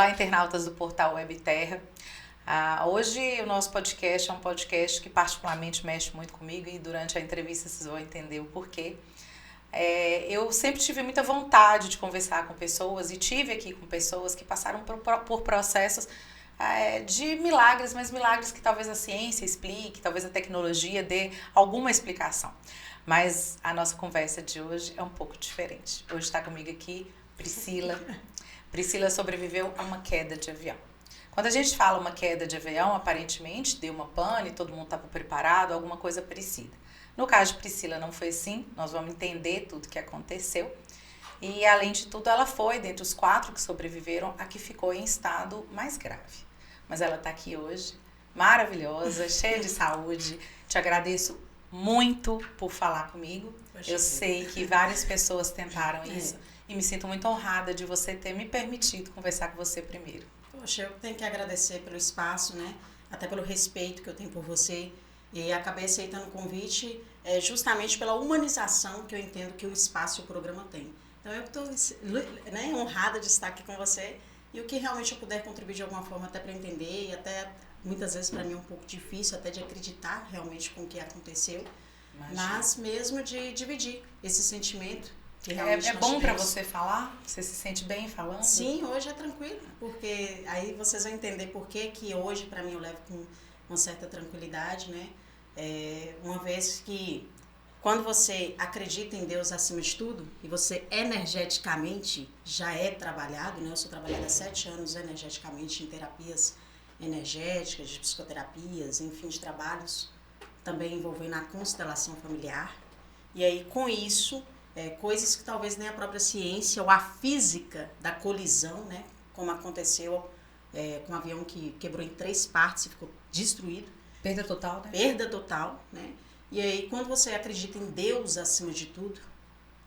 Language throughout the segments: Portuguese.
Olá, internautas do portal WebTerra. Hoje o nosso podcast é um podcast que particularmente mexe muito comigo e durante a entrevista vocês vão entender o porquê. Eu sempre tive muita vontade de conversar com pessoas e tive aqui com pessoas que passaram por processos de milagres, mas milagres que talvez a ciência explique, talvez a tecnologia dê alguma explicação. Mas a nossa conversa de hoje é um pouco diferente. Hoje está comigo aqui Priscila. Priscila sobreviveu a uma queda de avião. Quando a gente fala uma queda de avião, aparentemente deu uma pane, todo mundo estava preparado, alguma coisa parecida. No caso de Priscila não foi assim, nós vamos entender tudo o que aconteceu. E além de tudo, ela foi, dentre os 4 que sobreviveram, a que ficou em estado mais grave. Mas ela está aqui hoje, maravilhosa, cheia de saúde. Te agradeço muito por falar comigo. Eu sei que várias pessoas tentaram isso. E me sinto muito honrada de você ter me permitido conversar com você primeiro. Poxa, eu tenho que agradecer pelo espaço, né? Até pelo respeito que eu tenho por você. E acabei aceitando o convite justamente pela humanização que eu entendo que o espaço e o programa tem. Então eu estou honrada de estar aqui com você. E o que realmente eu puder contribuir de alguma forma até para entender, e até muitas vezes para mim é um pouco difícil até de acreditar realmente com o que aconteceu. Imagina. Mas mesmo de dividir esse sentimento. É bom para você falar? Você se sente bem falando? Sim, hoje é tranquilo, porque aí vocês vão entender por que hoje para mim eu levo com uma certa tranquilidade, né? Uma vez que quando você acredita em Deus acima de tudo e você energeticamente já é trabalhado, né? Eu sou trabalhada há 7 anos energeticamente em terapias energéticas, de psicoterapias, enfim, de trabalhos também envolvendo a constelação familiar. E aí com isso coisas que talvez nem a própria ciência ou a física da colisão, né, como aconteceu com um avião que quebrou em 3 partes e ficou destruído. Perda total, né? Perda total, né? E aí, quando você acredita em Deus acima de tudo,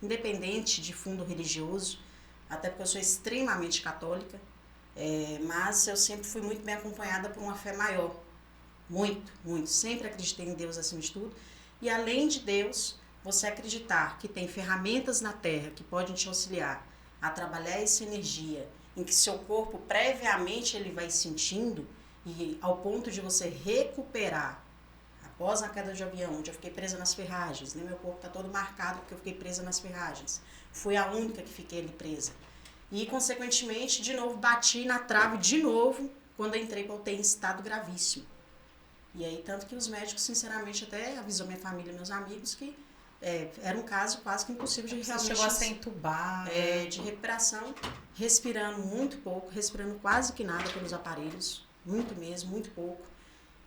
independente de fundo religioso, até porque eu sou extremamente católica, mas eu sempre fui muito bem acompanhada por uma fé maior. Muito, muito. Sempre acreditei em Deus acima de tudo. E além de Deus, você acreditar que tem ferramentas na Terra que podem te auxiliar a trabalhar essa energia, em que seu corpo previamente ele vai sentindo, e ao ponto de você recuperar, após a queda de avião, onde eu fiquei presa nas ferragens, né? Meu corpo está todo marcado porque eu fiquei presa nas ferragens. Fui a única que fiquei ali presa. E, consequentemente, de novo, bati na trave de novo, quando eu entrei para UTI em estado gravíssimo. E aí, tanto que os médicos, sinceramente, até avisou minha família e meus amigos que era um caso quase que impossível de realmente... Você chegou a ser entubada. De recuperação, respirando muito pouco, respirando quase que nada pelos aparelhos, muito mesmo, muito pouco.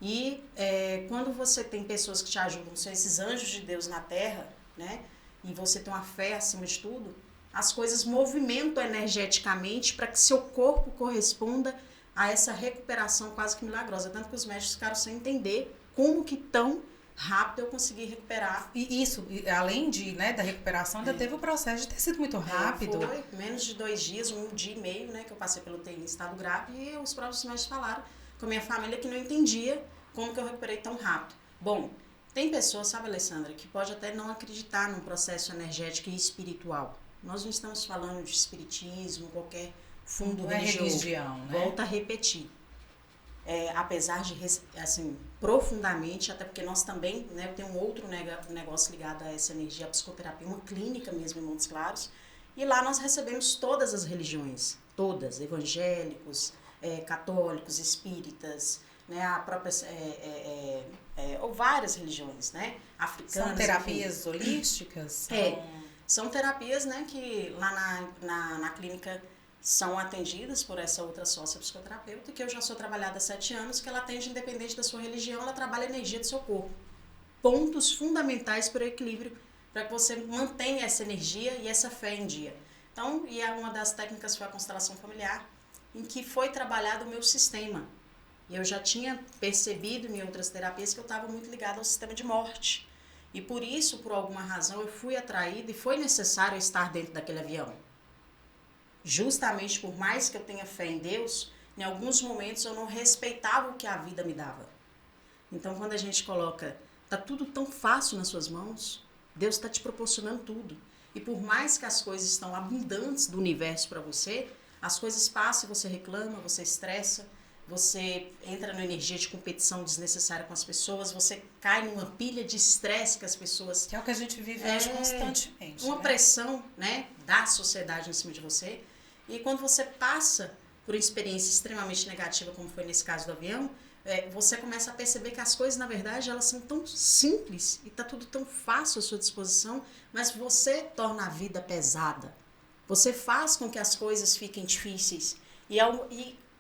E quando você tem pessoas que te ajudam, são esses anjos de Deus na Terra, né? E você tem uma fé acima de tudo, as coisas movimentam energeticamente para que seu corpo corresponda a essa recuperação quase que milagrosa. Tanto que os médicos ficaram sem entender como que tão rápido eu consegui recuperar. E isso, além da recuperação, ainda teve o processo de ter sido muito rápido. Foi menos de 2 dias, 1 dia e meio, né, que eu passei pelo TI em estado grave, e os próprios médicos falaram com a minha família que não entendia como que eu recuperei tão rápido. Bom, tem pessoas, sabe, Alessandra, que pode até não acreditar num processo energético e espiritual. Nós não estamos falando de espiritismo, qualquer fundo religioso. Religião, né? Volto a repetir. Apesar de, assim, profundamente, até porque nós também, né, eu tenho um outro negócio ligado a essa energia, a psicoterapia, uma clínica mesmo em Montes Claros, e lá nós recebemos todas as religiões, todas, evangélicos, católicos, espíritas, né, a própria, ou várias religiões, né, africanas. São terapias holísticas? São terapias, né, que lá na clínica são atendidas por essa outra sócia psicoterapeuta, que eu já sou trabalhada há 7 anos, que ela atende independente da sua religião, ela trabalha a energia do seu corpo. Pontos fundamentais para o equilíbrio, para que você mantenha essa energia e essa fé em dia. Então, e uma das técnicas foi a constelação familiar, em que foi trabalhado o meu sistema. E eu já tinha percebido em outras terapias que eu estava muito ligada ao sistema de morte. E por isso, por alguma razão, eu fui atraída e foi necessário estar dentro daquele avião. Justamente por mais que eu tenha fé em Deus, em alguns momentos eu não respeitava o que a vida me dava. Então, quando a gente coloca, tá tudo tão fácil nas suas mãos, Deus está te proporcionando tudo. E por mais que as coisas estão abundantes do universo para você, as coisas passam e você reclama, você estressa, você entra numa energia de competição desnecessária com as pessoas, você cai numa pilha de estresse que as pessoas... Que é o que a gente vive hoje constantemente. Uma pressão, né, da sociedade em cima de você. E quando você passa por uma experiência extremamente negativa, como foi nesse caso do avião, você começa a perceber que as coisas, na verdade, elas são tão simples e está tudo tão fácil à sua disposição, mas você torna a vida pesada. Você faz com que as coisas fiquem difíceis. E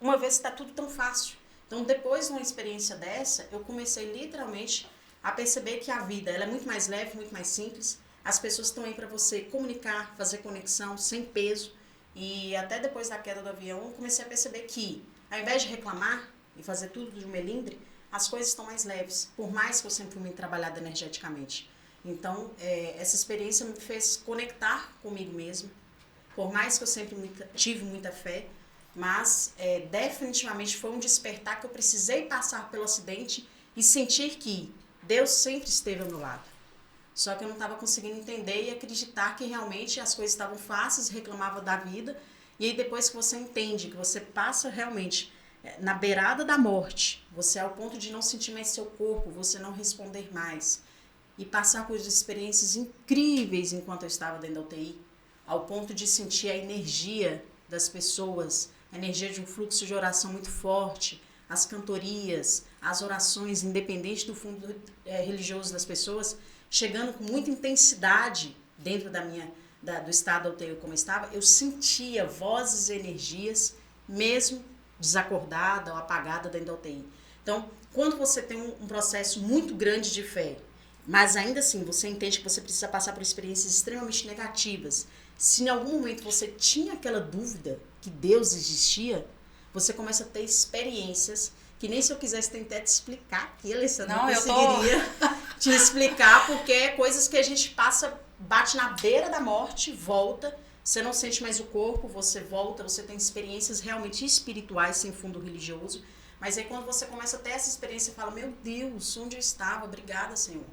uma vez está tudo tão fácil. Então, depois de uma experiência dessa, eu comecei literalmente a perceber que a vida ela é muito mais leve, muito mais simples. As pessoas estão aí para você comunicar, fazer conexão, sem peso. E até depois da queda do avião, eu comecei a perceber que, ao invés de reclamar e fazer tudo de um melindre, as coisas estão mais leves, por mais que eu sempre fui muito trabalhada energeticamente. Então, essa experiência me fez conectar comigo mesma, por mais que eu sempre tive muita fé, mas definitivamente foi um despertar que eu precisei passar pelo acidente e sentir que Deus sempre esteve ao meu lado. Só que eu não estava conseguindo entender e acreditar que realmente as coisas estavam fáceis, reclamava da vida. E aí depois que você entende, que você passa realmente na beirada da morte, você é ao ponto de não sentir mais seu corpo, você não responder mais. E passar por experiências incríveis enquanto eu estava dentro da UTI, ao ponto de sentir a energia das pessoas, a energia de um fluxo de oração muito forte, as cantorias, as orações, independente do fundo religioso das pessoas, chegando com muita intensidade dentro do estado da UTI como eu estava, eu sentia vozes e energias, mesmo desacordada ou apagada dentro da UTI. Então, quando você tem um processo muito grande de fé, mas ainda assim você entende que você precisa passar por experiências extremamente negativas, se em algum momento você tinha aquela dúvida que Deus existia, você começa a ter experiências que nem se eu quisesse tentar te explicar aqui, Alessandra, não conseguiria te explicar, porque é coisas que a gente passa, bate na beira da morte, volta, você não sente mais o corpo, você volta, você tem experiências realmente espirituais sem fundo religioso, mas aí quando você começa a ter essa experiência, você fala, meu Deus, onde eu estava? Obrigada, Senhor.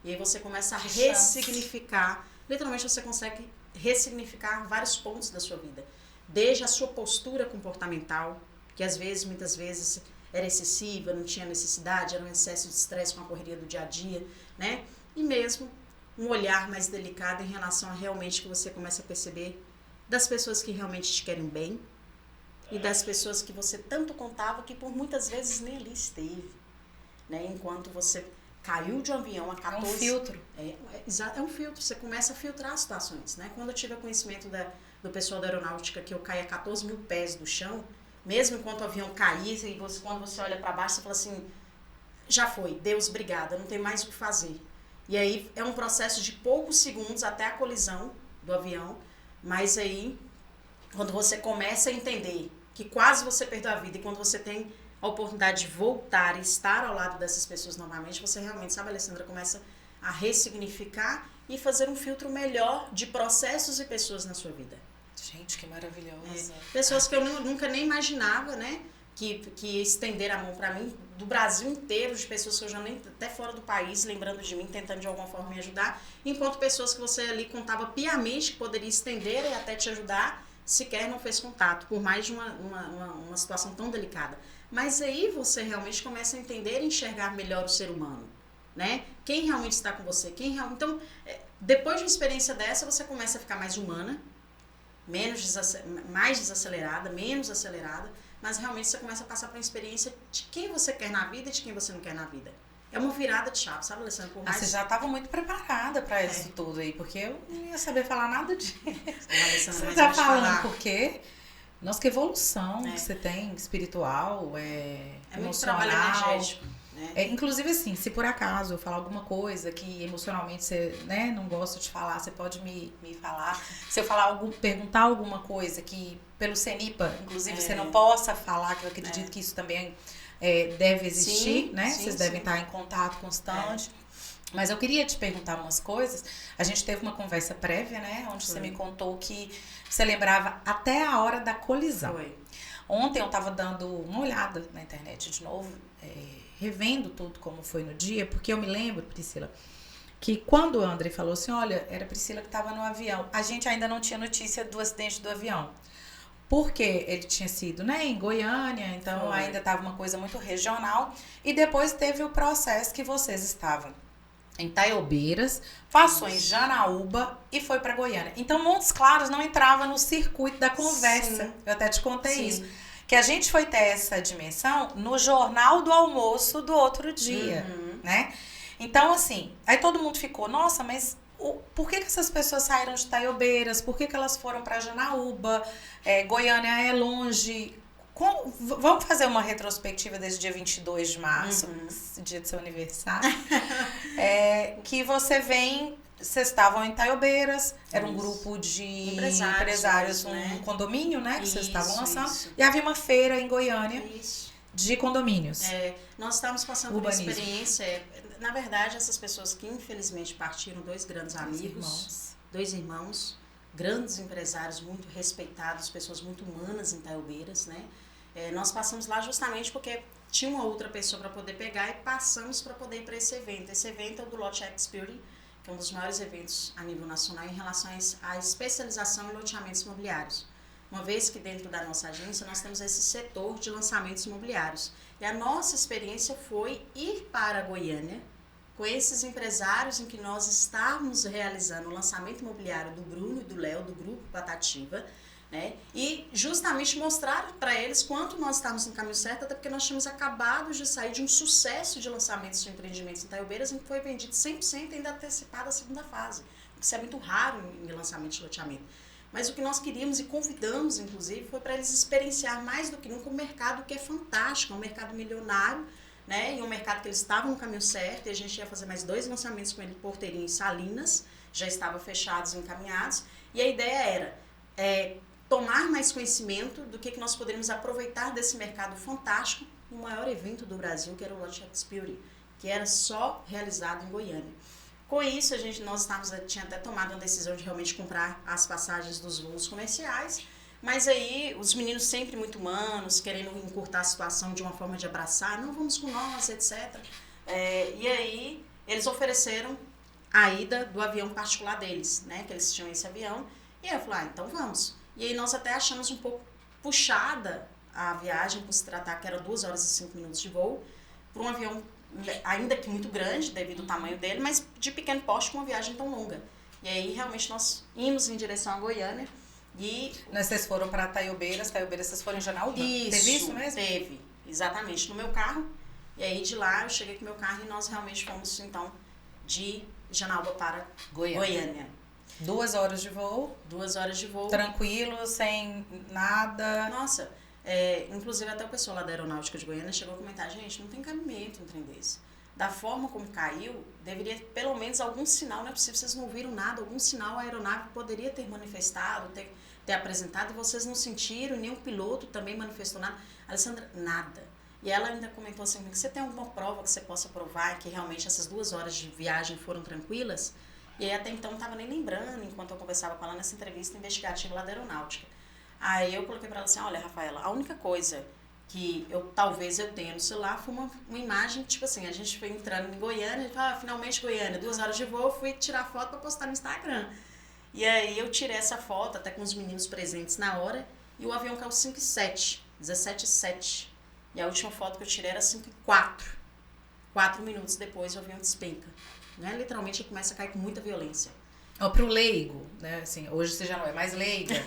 E aí você começa a ressignificar, literalmente você consegue ressignificar vários pontos da sua vida, desde a sua postura comportamental, que às vezes, muitas vezes, era excessiva, não tinha necessidade, era um excesso de estresse com a correria do dia a dia, né? E mesmo um olhar mais delicado em relação a realmente que você começa a perceber das pessoas que realmente te querem bem e das pessoas que você tanto contava que por muitas vezes nem ali esteve, né? Enquanto você caiu de um avião a 14... É um filtro. É um filtro, você começa a filtrar as situações, né? Quando eu tive conhecimento do pessoal da aeronáutica que eu caí a 14 mil pés do chão, mesmo enquanto o avião caía, e quando você olha para baixo, você fala assim, já foi, Deus, obrigada, não tem mais o que fazer. E aí é um processo de poucos segundos até a colisão do avião, mas aí, quando você começa a entender que quase você perdeu a vida, e quando você tem a oportunidade de voltar e estar ao lado dessas pessoas novamente, você realmente, sabe, Alessandra, começa a ressignificar e fazer um filtro melhor de processos e pessoas na sua vida. Gente, que maravilhosa. Pessoas que eu nunca nem imaginava, né? Que estenderam a mão para mim, do Brasil inteiro, de pessoas que eu já nem, até fora do país, lembrando de mim, tentando de alguma forma me ajudar, enquanto pessoas que você ali contava piamente que poderia estender e até te ajudar, sequer não fez contato, por mais de uma situação tão delicada. Mas aí você realmente começa a entender e enxergar melhor o ser humano, né? Quem realmente está com você, Então, depois de uma experiência dessa, você começa a ficar mais humana, mais desacelerada, menos acelerada, mas realmente você começa a passar por uma experiência de quem você quer na vida e de quem você não quer na vida. É uma virada de chave, sabe, Alessandra? Você já estava muito preparada para isso tudo aí, porque eu não ia saber falar nada disso. Você está falando porque... Nossa, que evolução que você tem, espiritual, emocional. Muito trabalho energético. Inclusive, assim, se por acaso eu falar alguma coisa que emocionalmente você, né, não gosta de falar, você pode me falar. Se eu perguntar alguma coisa que pelo CENIPA, inclusive, você não possa falar, que eu acredito que isso também deve existir, né? Vocês devem estar em contato constante. Mas eu queria te perguntar umas coisas. A gente teve uma conversa prévia, né? Onde você me contou que você lembrava até a hora da colisão. Foi. Ontem eu estava dando uma olhada na internet de novo, revendo tudo como foi no dia, porque eu me lembro, Priscila, que quando o André falou assim, olha, era a Priscila que estava no avião, a gente ainda não tinha notícia do acidente do avião. porque ele tinha sido, né, em Goiânia, então ainda estava uma coisa muito regional. E depois teve o processo que vocês estavam em Taiobeiras, passou em Janaúba e foi para Goiânia. Então, Montes Claros não entrava no circuito da conversa. Sim. Eu até te contei Sim. isso. Que a gente foi ter essa dimensão no jornal do almoço do outro dia, né? Então, assim, aí todo mundo ficou, nossa, mas por que essas pessoas saíram de Taiobeiras? Por que elas foram para Janaúba? Goiânia é longe. Vamos fazer uma retrospectiva desse dia 22 de março, dia do seu aniversário. Que você vem, vocês estavam em Taiobeiras, era um grupo de empresários, um condomínio, né, que vocês estavam lançando. Isso. E havia uma feira em Goiânia de condomínios. Nós estávamos passando por uma experiência. Na verdade, essas pessoas que infelizmente partiram, dois grandes amigos, dois irmãos, grandes empresários, muito respeitados, pessoas muito humanas em Taiobeiras, né? Nós passamos lá justamente porque tinha uma outra pessoa para poder pegar e passamos para poder ir para esse evento. Esse evento é o do Lot Experience, que é um dos maiores eventos a nível nacional em relação à especialização em loteamentos imobiliários. Uma vez que dentro da nossa agência nós temos esse setor de lançamentos imobiliários. E a nossa experiência foi ir para Goiânia com esses empresários em que nós estávamos realizando o lançamento imobiliário do Bruno e do Léo, do Grupo Patativa, né? E justamente mostrar para eles quanto nós estávamos no caminho certo, até porque nós tínhamos acabado de sair de um sucesso de lançamentos de empreendimentos em Taiobeiras, em que foi vendido 100% ainda antecipado a segunda fase, o que isso é muito raro em lançamento de loteamento. Mas o que nós queríamos e convidamos, inclusive, foi para eles experienciar mais do que nunca o mercado, que é fantástico, é um mercado milionário, né? E um mercado que eles estavam no caminho certo, e a gente ia fazer mais 2 lançamentos com ele, Porteirinha e Salinas, já estavam fechados e encaminhados, e a ideia era tomar mais conhecimento do que nós poderíamos aproveitar desse mercado fantástico no maior evento do Brasil, que era o Lot Experience, que era só realizado em Goiânia. Com isso, nós tinha até tomado uma decisão de realmente comprar as passagens dos voos comerciais, mas aí os meninos sempre muito humanos, querendo encurtar a situação de uma forma de abraçar, não, vamos com nós, etc. E aí eles ofereceram a ida do avião particular deles, né, que eles tinham esse avião, e eu falei, então vamos. E aí nós até achamos um pouco puxada a viagem, por se tratar que era 2 horas e 5 minutos de voo, para um avião ainda que muito grande, devido ao tamanho dele, mas de pequeno porte com uma viagem tão longa. E aí realmente nós íamos em direção a Goiânia e... Vocês foram para Taiobeiras vocês foram em Janaúba? Isso, teve isso mesmo? Teve, exatamente, no meu carro. E aí de lá eu cheguei com o meu carro e nós realmente fomos então de Janaúba para Goiânia. 2 horas de voo. 2 horas de voo. Tranquilo, sem nada. Nossa, inclusive até o pessoal lá da Aeronáutica de Goiânia chegou a comentar, gente, não tem cabimento um trem desse. Da forma como caiu, deveria pelo menos algum sinal, não é possível, vocês não ouviram nada, algum sinal a aeronave poderia ter manifestado, ter apresentado, e vocês não sentiram, nem o piloto também manifestou nada. Alessandra, nada. E ela ainda comentou assim, você tem alguma prova que você possa provar que realmente essas 2 horas de viagem foram tranquilas? E aí até então não estava nem lembrando, enquanto eu conversava com ela nessa entrevista investigativa lá da Aeronáutica. Aí eu coloquei para ela assim, olha, Rafaela, a única coisa que talvez eu tenha no celular foi uma imagem, tipo assim, a gente foi entrando em Goiânia, a gente falou, finalmente Goiânia, 2 horas de voo, fui tirar foto para postar no Instagram. E aí eu tirei essa foto, até com os meninos presentes na hora, e o avião caiu 5h07, 17h07. E a última foto que eu tirei era 5h04. 4 minutos depois o avião despenca. Né? Literalmente ele começa a cair com muita violência. Pro leigo, né? Assim, hoje você já não é mais leiga.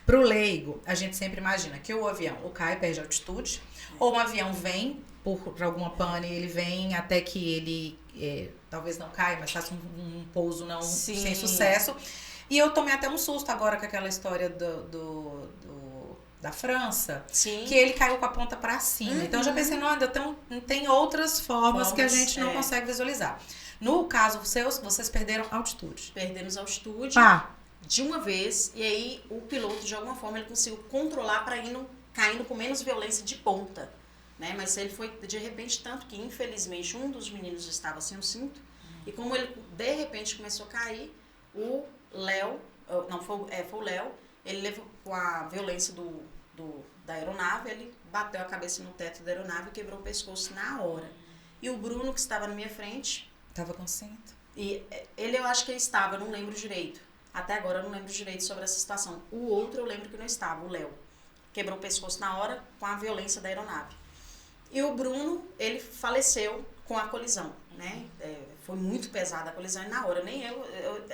Pro leigo, a gente sempre imagina que o avião ou cai, perde altitude, ou um avião vem por alguma pane, ele vem até que ele talvez não caia, mas faça um pouso sem sucesso. E eu tomei até um susto agora com aquela história da França, Sim. Que ele caiu com a ponta para cima. Então eu já pensei, não, ainda tem outras formas que a gente não consegue visualizar. No caso vocês perderam altitude. Perdemos altitude de uma vez, e aí o piloto, de alguma forma, ele conseguiu controlar para caindo com menos violência de ponta. Né? Mas ele foi, de repente, tanto que, infelizmente, um dos meninos estava sem o cinto, e como ele, de repente, começou a cair, o Léo, foi o Léo, ele levou com a violência da aeronave, ele bateu a cabeça no teto da aeronave e quebrou o pescoço na hora. E o Bruno, que estava na minha frente... Estava com cinto? E ele, eu acho que ele estava, eu não lembro direito. Até agora eu não lembro direito sobre essa situação. O outro eu lembro que não estava, o Léo. quebrou o pescoço na hora com a violência da aeronave. E o Bruno, ele faleceu com a colisão, né? Foi muito pesada a colisão e na hora, nem eu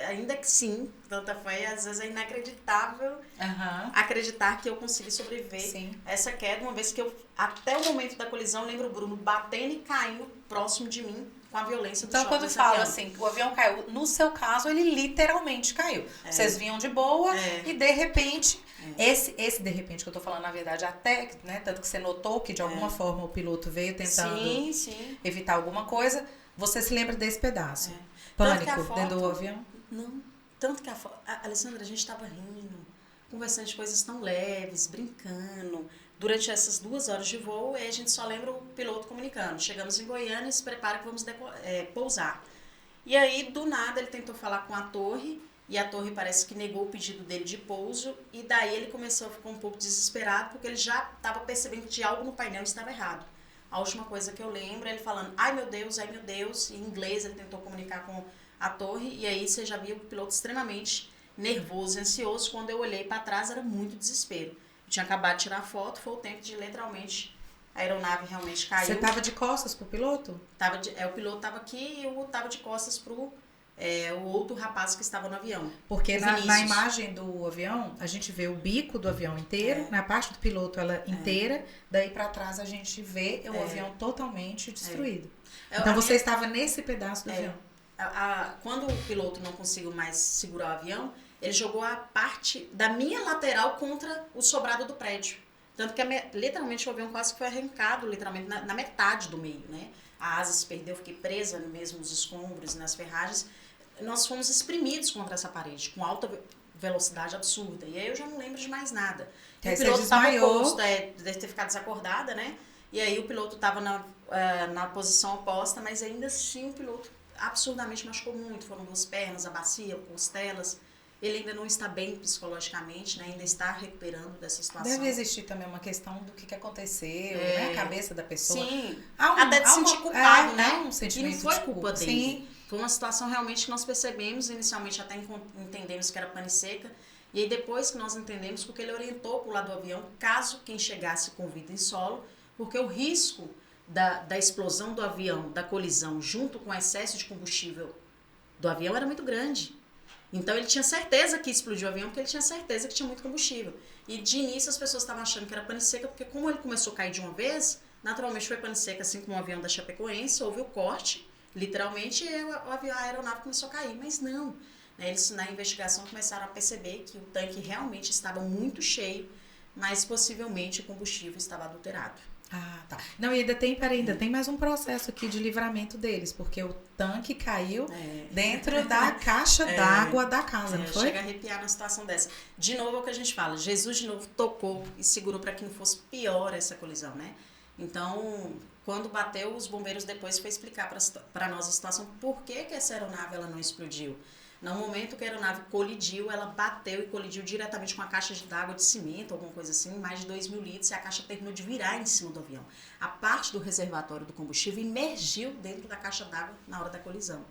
ainda que sim, tanta foi, às vezes é inacreditável acreditar que eu consegui sobreviver a essa queda, uma vez que eu, até o momento da colisão, lembro o Bruno batendo e caindo próximo de mim com a violência do choque. Então, quando fala assim, o avião caiu, no seu caso, ele literalmente caiu. Vocês vinham de boa e, de repente, esse de repente que eu tô falando, na verdade, até, né, tanto que você notou que, de alguma forma, o piloto veio tentando evitar alguma coisa, você se lembra desse pedaço. Pânico dentro do avião? Não. Tanto que Alessandra, a gente tava rindo, conversando de coisas tão leves, brincando. Durante essas 2 horas de voo, a gente só lembra o piloto comunicando. Chegamos em Goiânia e se prepara que vamos pousar. E aí, do nada, ele tentou falar com a torre, e a torre parece que negou o pedido dele de pouso, e daí ele começou a ficar um pouco desesperado, porque ele já estava percebendo que algo no painel estava errado. A última coisa que eu lembro é ele falando, ai meu Deus, em inglês ele tentou comunicar com a torre, e aí você já viu o piloto extremamente nervoso e ansioso. Quando eu olhei para trás, era muito desespero. Tinha acabado de tirar a foto, foi o tempo de literalmente a aeronave realmente caiu. Você tava de costas pro piloto? O piloto tava aqui e eu tava de costas pro o outro rapaz que estava no avião. Porque na imagem do avião, a gente vê o bico do avião inteiro, na parte do piloto ela inteira, daí para trás a gente vê o avião totalmente destruído. Então você estava nesse pedaço do avião. Quando o piloto não conseguiu mais segurar o avião, ele jogou a parte da minha lateral contra o sobrado do prédio. Tanto que literalmente o avião quase foi arrancado literalmente na metade do meio, né? A asa se perdeu, fiquei presa mesmo nos escombros, nas ferragens. Nós fomos espremidos contra essa parede, com alta velocidade absurda. E aí eu já não lembro de mais nada. E o piloto estava oposto, deve ter ficado desacordada, né? E aí o piloto estava na posição oposta, mas ainda assim o piloto absurdamente machucou muito. Foram 2 pernas, a bacia, costelas. Ele ainda não está bem psicologicamente, né? Ainda está recuperando dessa situação. Deve existir também uma questão do que aconteceu, né? A cabeça da pessoa. Sim, até de sentir culpado, né? Um sentimento e não foi de culpa dele. Sim. Foi uma situação realmente que nós percebemos, inicialmente até entendemos que era pane seca, e aí depois que nós entendemos, porque ele orientou para o lado do avião, caso quem chegasse com vida em solo, porque o risco da explosão do avião, da colisão, junto com o excesso de combustível do avião era muito grande. Então ele tinha certeza que explodiu o avião, porque ele tinha certeza que tinha muito combustível. E de início as pessoas estavam achando que era pane seca, porque como ele começou a cair de uma vez, naturalmente foi pane seca, assim como o avião da Chapecoense, houve o corte, literalmente, e a aeronave começou a cair. Mas não, né? Eles na investigação começaram a perceber que o tanque realmente estava muito cheio, mas possivelmente o combustível estava adulterado. Ah, tá. Não, e ainda tem mais um processo aqui de livramento deles, porque o tanque caiu dentro da caixa d'água da casa, não foi? Chega a arrepiar numa situação dessa. De novo é o que a gente fala, Jesus de novo tocou e segurou para que não fosse pior essa colisão, né? Então, quando bateu, os bombeiros depois foi explicar para nós a situação, por que essa aeronave ela não explodiu. No momento que a aeronave colidiu, ela bateu e colidiu diretamente com a caixa d'água de cimento, alguma coisa assim, mais de 2.000 litros, e a caixa terminou de virar em cima do avião. A parte do reservatório do combustível emergiu dentro da caixa d'água na hora da colisão.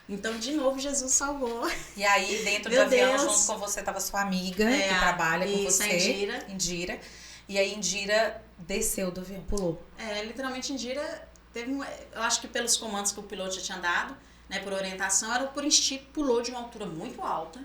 Então, de novo, Jesus salvou. E aí, dentro do avião, junto com você, estava sua amiga, que trabalha com você, Indira. E aí, Indira desceu do avião, pulou. Literalmente, Indira teve eu acho que pelos comandos que o piloto já tinha dado, né, por orientação, era por instinto, pulou de uma altura muito alta,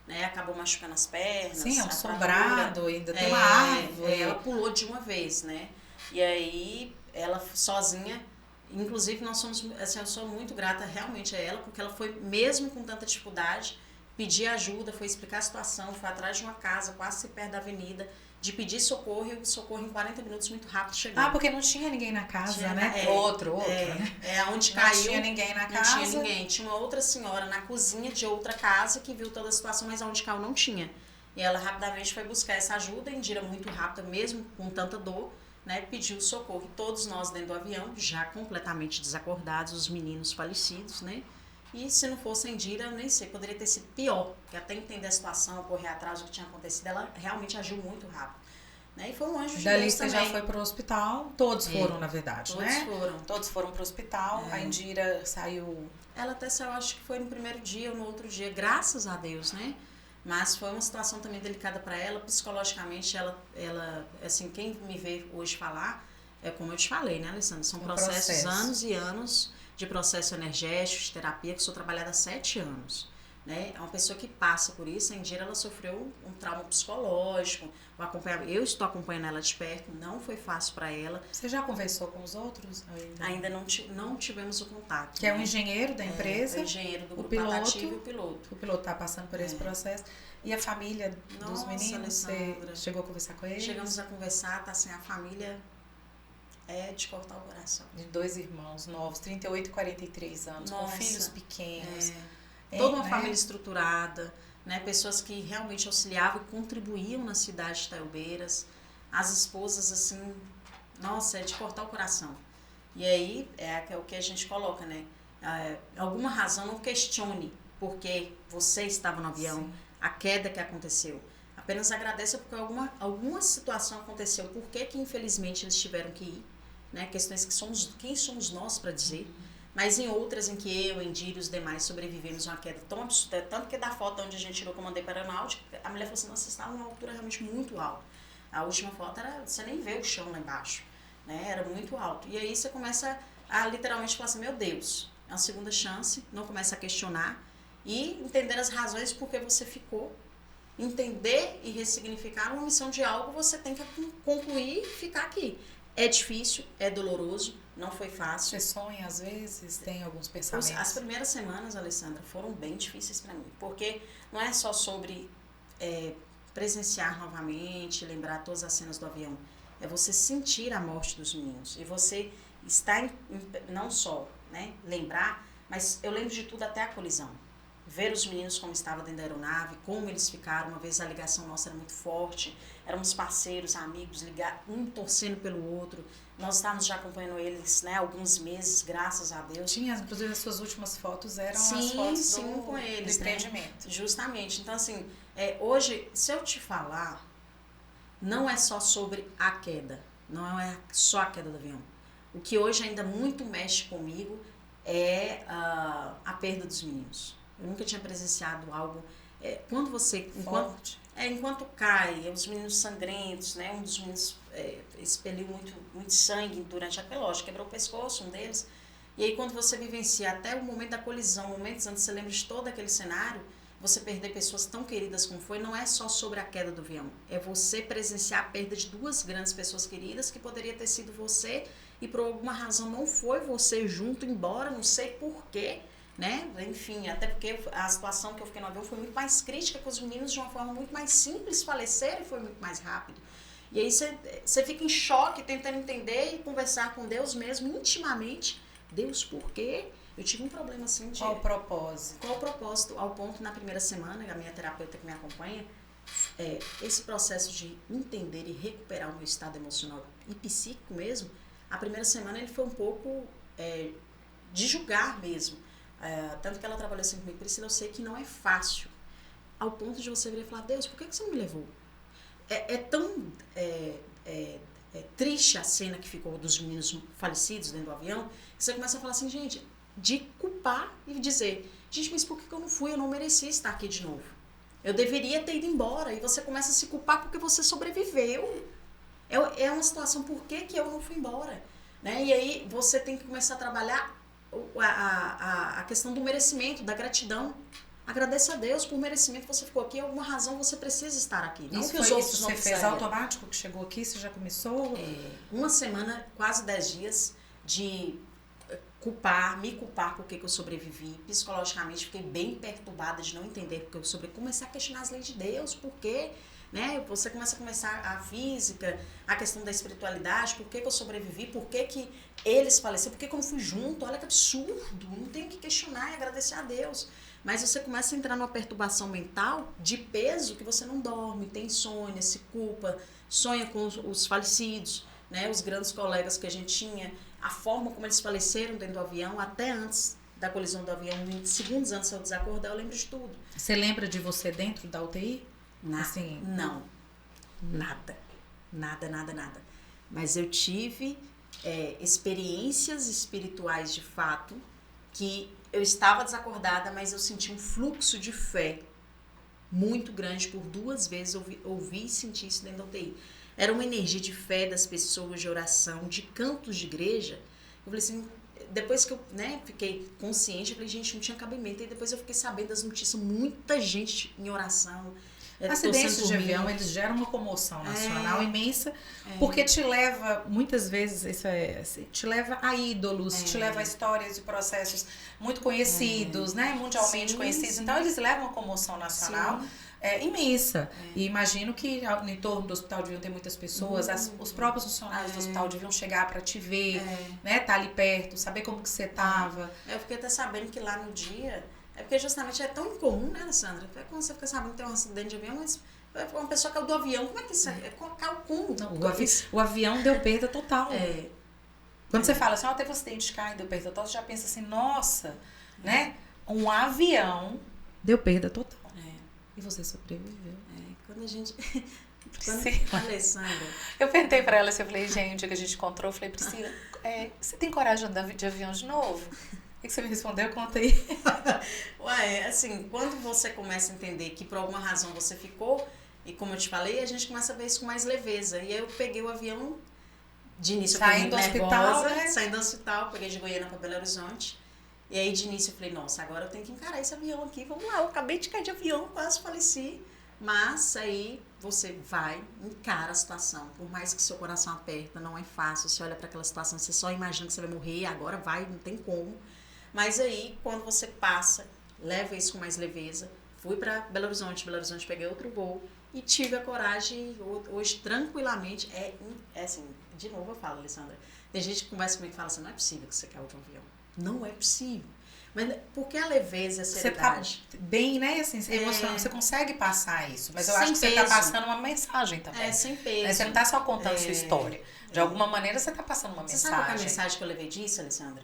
né, acabou machucando as pernas. Sim, é um sobrado, ainda tem uma árvore. Ela pulou de uma vez, né, e aí ela sozinha, inclusive nós somos, assim, eu sou muito grata realmente a ela, porque ela foi, mesmo com tanta dificuldade, pedir ajuda, foi explicar a situação, foi atrás de uma casa, quase perto da avenida, de pedir socorro, e o socorro em 40 minutos muito rápido chegou. Porque não tinha ninguém na casa, né? Outro, né? Onde caiu. Não tinha ninguém na casa. Não tinha ninguém. Tinha uma outra senhora na cozinha de outra casa que viu toda a situação, mas onde caiu não tinha. E ela rapidamente foi buscar essa ajuda, Indira muito rápida, mesmo com tanta dor, né? Pediu socorro. E todos nós dentro do avião, já completamente desacordados, os meninos falecidos, né? E se não fosse a Indira, eu nem sei, poderia ter sido pior, porque até entender a situação, correr atrás do que tinha acontecido, ela realmente agiu muito rápido. Né? E foi um anjo de Dali Deus você também. já foi pro hospital, todos foram, na verdade, todos né? Foram. Todos foram pro hospital, a Indira saiu... Ela até saiu, acho que foi no primeiro dia ou no outro dia, graças a Deus, né? Mas foi uma situação também delicada para ela, psicologicamente, ela, assim, quem me vê hoje falar, é como eu te falei, né, Alessandra? São processos, anos e anos de processo energético, de terapia, que sou trabalhada há 7 anos. Né? É uma pessoa que passa por isso. A Indira, ela sofreu um trauma psicológico. Eu estou acompanhando ela de perto, não foi fácil para ela. Você já conversou com os outros? Ainda não tivemos o contato. Que é o engenheiro da empresa? É o engenheiro do grupo Patativo e o piloto. O piloto está passando por esse processo. E a família dos meninos, Alessandra, você chegou a conversar com eles? Chegamos a conversar, tá assim, a família é de cortar o coração. De 2 irmãos novos, 38 e 43 anos, com filhos pequenos. Toda uma família estruturada, né? Pessoas que realmente auxiliavam e contribuíam na cidade de Itaiobeiras. As esposas, assim, nossa, é de cortar o coração. E aí é o que a gente coloca, né? Alguma razão, não questione porque você estava no avião, sim, a queda que aconteceu. Apenas agradeça porque alguma situação aconteceu. Por que infelizmente eles tiveram que ir? Né? Questões que quem somos nós para dizer? Mas em outras em que eu, Indira e os demais sobrevivemos a uma queda tão absurda, tanto que da foto onde a gente tirou, que eu mandei para a aeronáutica, a mulher falou assim, nossa, você estava numa altura realmente muito alta. A última foto era, você nem vê o chão lá embaixo, né? Era muito alto. E aí você começa a literalmente falar assim, meu Deus, é uma segunda chance, não começa a questionar e entender as razões por que você ficou. Entender e ressignificar uma missão de algo, você tem que concluir e ficar aqui. É difícil, é doloroso, não foi fácil. Você sonha às vezes, tem alguns pensamentos? As primeiras semanas, Alessandra, foram bem difíceis para mim, porque não é só sobre presenciar novamente, lembrar todas as cenas do avião, é você sentir a morte dos meninos, e você está, não só, né, lembrar, mas eu lembro de tudo até a colisão. Ver os meninos como estavam dentro da aeronave, como eles ficaram, uma vez a ligação nossa era muito forte, éramos parceiros, amigos, um torcendo pelo outro, nós estávamos já acompanhando eles, né, alguns meses, graças a Deus. Tinha, inclusive, as suas últimas fotos eram as fotos com eles, do empreendimento. Né? Justamente, então assim, hoje, se eu te falar, não é só sobre a queda, não é só a queda do avião. O que hoje ainda muito mexe comigo é a perda dos meninos. Eu nunca tinha presenciado algo. Quando você. Enquanto cai, os meninos sangrentos, né? Um dos meninos expeliu muito sangue durante a pelagem, quebrou o pescoço, um deles. E aí, quando você vivencia até o momento da colisão, momentos antes, você lembra de todo aquele cenário, você perder pessoas tão queridas como foi, não é só sobre a queda do avião. É você presenciar a perda de 2 grandes pessoas queridas, que poderia ter sido você, e por alguma razão não foi você junto, embora, não sei porquê. Né? Enfim, até porque a situação que eu fiquei no avião foi muito mais crítica, que os meninos de uma forma muito mais simples faleceram e foi muito mais rápido. E aí você fica em choque, tentando entender e conversar com Deus mesmo, intimamente. Deus, por quê? Eu tive um problema assim de... Qual o propósito? Qual o propósito? Ao ponto, na primeira semana, a minha terapeuta que me acompanha, esse processo de entender e recuperar o meu estado emocional e psíquico mesmo, a primeira semana ele foi um pouco de julgar mesmo. Tanto que ela trabalhou assim comigo, Priscila, eu sei que não é fácil, ao ponto de você vir e falar, Deus, por que você não me levou? É tão triste a cena que ficou dos meninos falecidos dentro do avião, que você começa a falar assim, gente, de culpar e dizer, gente, mas por que eu não fui? Eu não merecia estar aqui de novo. Eu deveria ter ido embora. E você começa a se culpar porque você sobreviveu. É uma situação, por que eu não fui embora? Né? E aí você tem que começar a trabalhar a questão do merecimento, da gratidão. Agradeça a Deus por merecimento, você ficou aqui, alguma razão você precisa estar aqui. Não isso que os outros isso você fez automático que chegou aqui, você já começou? Uma semana, quase 10 dias de me culpar porque eu sobrevivi. Psicologicamente fiquei bem perturbada de não entender porque eu sobrevivi. Comecei a questionar as leis de Deus, por quê? Né? Você começa a começar a física, a questão da espiritualidade, por que eu sobrevivi, por que eles faleceram, por que eu não fui junto, olha que absurdo, não tem que questionar e agradecer a Deus. Mas você começa a entrar numa perturbação mental de peso que você não dorme, tem insônia, se culpa, sonha com os falecidos, né? Os grandes colegas que a gente tinha, a forma como eles faleceram dentro do avião, até antes da colisão do avião, segundos antes de eu desacordar, eu lembro de tudo. Você lembra de você dentro da UTI? Assim, não. Nada. Mas eu tive experiências espirituais de fato que eu estava desacordada, mas eu senti um fluxo de fé muito grande por 2 vezes ouvi e senti isso dentro da UTI. Era uma energia de fé das pessoas, de oração, de cantos de igreja. Eu falei assim, depois que eu, né, fiquei consciente, eu falei, gente, não tinha cabimento. E depois eu fiquei sabendo das notícias, muita gente em oração. Acidentes de avião, eles geram uma comoção nacional imensa, porque te leva, muitas vezes, te leva a ídolos, te leva a histórias e processos muito conhecidos, né, mundialmente conhecidos. Então, eles levam uma comoção nacional imensa. E imagino que em torno do hospital deviam ter muitas pessoas, os próprios funcionários do hospital deviam chegar para te ver, né, tá ali perto, saber como que você tava. Eu fiquei até sabendo que lá no dia... É porque justamente é tão incomum, né, Alessandra? É quando você fica sabendo que tem um acidente de avião, mas uma pessoa caiu do avião, como é que isso é? Como? Não, o avião deu perda total. Quando você fala assim, teve um acidente de carro e deu perda total, você já pensa assim, nossa, né? Um avião deu perda total. E você sobreviveu. Quando a gente... Alessandra. Eu perguntei pra ela, assim, eu falei, gente, o dia que a gente encontrou, eu falei, Priscila, você tem coragem de andar de avião de novo? O que você me respondeu? Conta aí. Assim, quando você começa a entender que por alguma razão você ficou, e como eu te falei, a gente começa a ver isso com mais leveza. E aí eu peguei o avião, de início eu fiquei muito nervosa, saindo do hospital, peguei de Goiânia para Belo Horizonte. E aí de início eu falei, nossa, agora eu tenho que encarar esse avião aqui, vamos lá, eu acabei de cair de avião, quase faleci. Mas aí você vai, encara a situação, por mais que seu coração aperta, não é fácil, você olha para aquela situação, você só imagina que você vai morrer, agora vai, não tem como. Mas aí, quando você passa, leva isso com mais leveza. Fui para Belo Horizonte, peguei outro voo e tive a coragem, hoje, tranquilamente, assim, de novo eu falo, Alessandra, tem gente que conversa comigo e fala assim, não é possível que você caiu de um avião. Não é possível. Mas porque a leveza e a seriedade... Você tá bem, né? Assim, emocionante, você consegue passar isso. Mas eu acho que peso. você tá passando uma mensagem também. Sem peso. Você não tá só contando sua história. De alguma maneira, você tá passando uma mensagem. Você sabe qual é a mensagem que eu levei disso, Alessandra?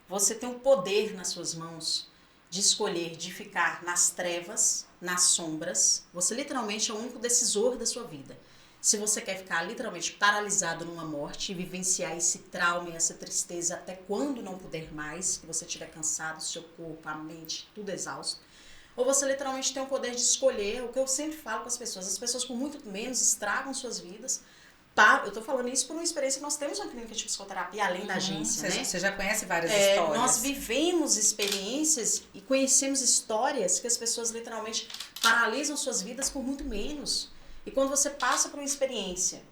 Você tem o poder nas suas mãos de escolher, de ficar nas trevas, nas sombras. Você literalmente é o único decisor da sua vida. Se você quer ficar literalmente paralisado numa morte e vivenciar esse trauma e essa tristeza até quando não puder mais, que você estiver cansado, seu corpo, a mente, tudo exausto. Ou você literalmente tem o poder de escolher, o que eu sempre falo com as pessoas por muito menos estragam suas vidas. Eu tô falando isso por uma experiência que nós temos uma clínica de psicoterapia além da agência, né? Você já conhece várias histórias. Nós vivemos experiências e conhecemos histórias que as pessoas literalmente paralisam suas vidas por muito menos. E quando você passa por uma experiência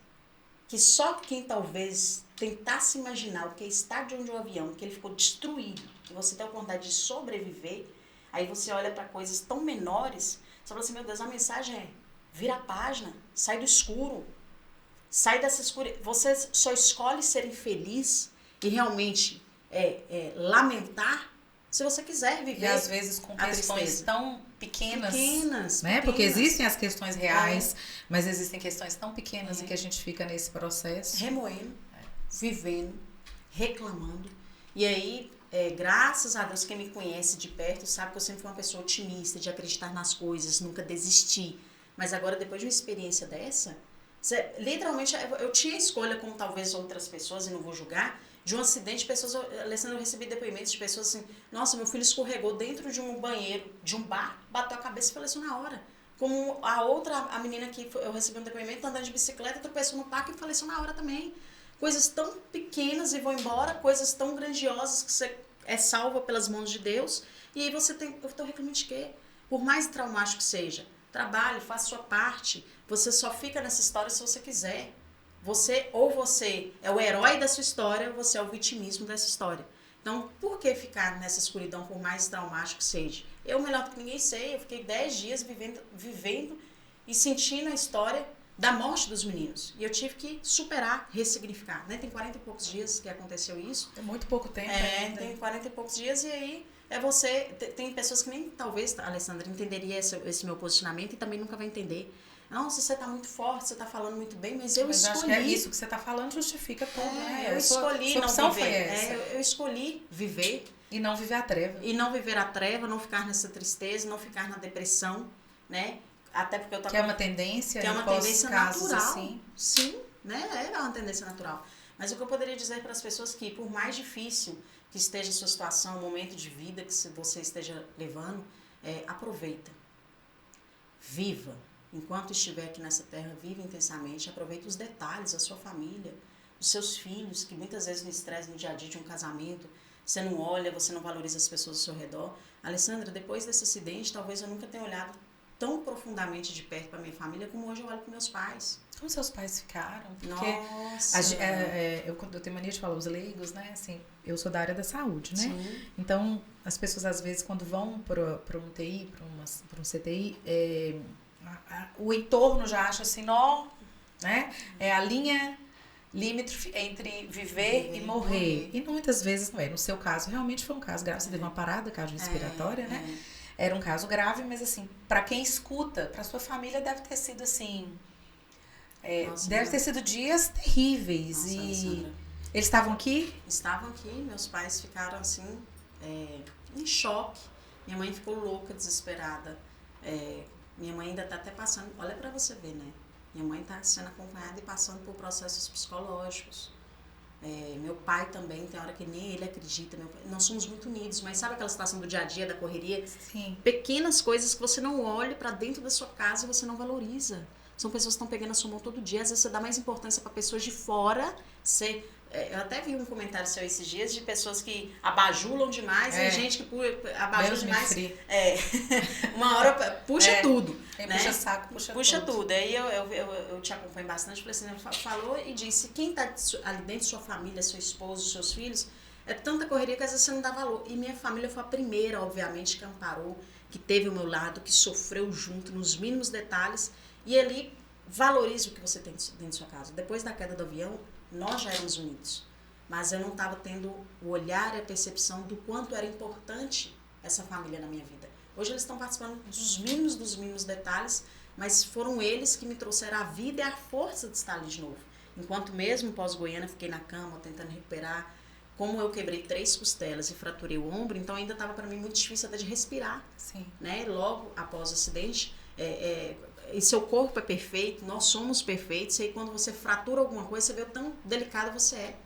que só quem talvez tentasse imaginar o que é estar de um avião, que ele ficou destruído, que você tem a oportunidade de sobreviver, aí você olha para coisas tão menores, você fala assim, meu Deus, a mensagem é, vira a página, sai do escuro. Sai dessa escuridão. Você só escolhe ser infeliz e realmente lamentar se você quiser viver. E às vezes com questões tão pequenas, né? Pequenas. Porque existem as questões reais, mas existem questões tão pequenas em que a gente fica nesse processo. Remoendo, vivendo, reclamando. E aí, graças a Deus, quem me conhece de perto sabe que eu sempre fui uma pessoa otimista, de acreditar nas coisas, nunca desistir. Mas agora, depois de uma experiência dessa... literalmente, eu tinha escolha, como talvez outras pessoas, e não vou julgar, de um acidente, Alessandra, eu recebi depoimentos de pessoas assim, nossa, meu filho escorregou dentro de um banheiro, de um bar, bateu a cabeça e faleceu na hora. Como a menina que eu recebi um depoimento, andando de bicicleta, tropeçou no parque e faleceu na hora também. Coisas tão pequenas e vão embora, coisas tão grandiosas que você é salva pelas mãos de Deus, e aí eu tô reclamando de quê? Por mais traumático que seja, trabalhe, faça a sua parte. Você só fica nessa história se você quiser. Você é o herói da sua história, ou você é o vitimismo dessa história. Então, por que ficar nessa escuridão, por mais traumático que seja? Eu, melhor do que ninguém sei, eu fiquei 10 dias vivendo e sentindo a história da morte dos meninos. E eu tive que superar, ressignificar. Né? Tem 40 e poucos dias que aconteceu isso. É muito pouco tempo ainda. Tem 40 e poucos dias, e aí tem pessoas que nem talvez, Alessandra, entenderia esse meu posicionamento e também nunca vai entender. Nossa, você tá muito forte, você tá falando muito bem, mas eu escolhi. Acho que é isso que você tá falando, justifica tudo, né? Eu escolhi não viver. Foi essa. Eu escolhi viver. E não viver a treva. E não viver a treva, não ficar nessa tristeza, não ficar na depressão, né? Até porque eu tava... Que é uma tendência, que é uma tendência natural. Assim. Sim, né? É uma tendência natural. Mas o que eu poderia dizer para as pessoas que, por mais difícil que esteja a sua situação, o momento de vida que você esteja levando, aproveita. Viva. Enquanto estiver aqui nessa terra, viva intensamente. Aproveite os detalhes, a sua família, os seus filhos, que muitas vezes no estresse, no dia a dia de um casamento, você não olha, você não valoriza as pessoas ao seu redor. Alessandra, depois desse acidente, talvez eu nunca tenha olhado tão profundamente de perto para minha família como hoje eu olho para meus pais. Como seus pais ficaram? Porque Nossa! eu tenho mania de falar, os leigos, né? Assim, eu sou da área da saúde, né? Sim. Então, as pessoas, às vezes, quando vão para um TI, para um CTI, o entorno já acha assim, né? É a linha limítrofe entre viver e morrer. E muitas vezes não é. No seu caso, realmente foi um caso grave. Você teve uma parada cardiorrespiratória, né? Era um caso grave, mas assim, para quem escuta, para sua família deve ter sido assim... deve ter sido dias terríveis. Nossa, e Alessandra. Eles estavam aqui? Estavam aqui, meus pais ficaram assim, em choque. Minha mãe ficou louca, desesperada. Minha mãe ainda está até passando, olha para você ver, né? Minha mãe está sendo acompanhada e passando por processos psicológicos. Meu pai também, tem hora que nem ele acredita. Nós somos muito unidos, mas sabe aquela situação do dia a dia, da correria? Sim. Pequenas coisas que você não olha para dentro da sua casa e você não valoriza. São pessoas que estão pegando a sua mão todo dia. Às vezes você dá mais importância para pessoas de fora. Eu até vi um comentário seu esses dias de pessoas que abajulam demais e gente que abajula demais. Uma hora puxa tudo. Quem né? puxa saco, puxa tudo. Aí eu te acompanho bastante. Falei assim, falou e disse: quem está ali dentro de sua família, seu esposo, seus filhos, é tanta correria que às vezes você não dá valor. E minha família foi a primeira, obviamente, que amparou, que teve o meu lado, que sofreu junto nos mínimos detalhes. E ali, valorize o que você tem dentro de sua casa. Depois da queda do avião, nós já éramos unidos. Mas eu não estava tendo o olhar e a percepção do quanto era importante essa família na minha vida. Hoje eles estão participando dos mínimos detalhes, mas foram eles que me trouxeram a vida e a força de estar ali de novo. Enquanto mesmo pós-Goiânia, fiquei na cama, tentando recuperar. Como eu quebrei 3 costelas e fraturei o ombro, então ainda estava para mim muito difícil até de respirar. Sim. Né? Logo após o acidente, e seu corpo é perfeito, nós somos perfeitos, e aí quando você fratura alguma coisa, você vê o tão delicado você é.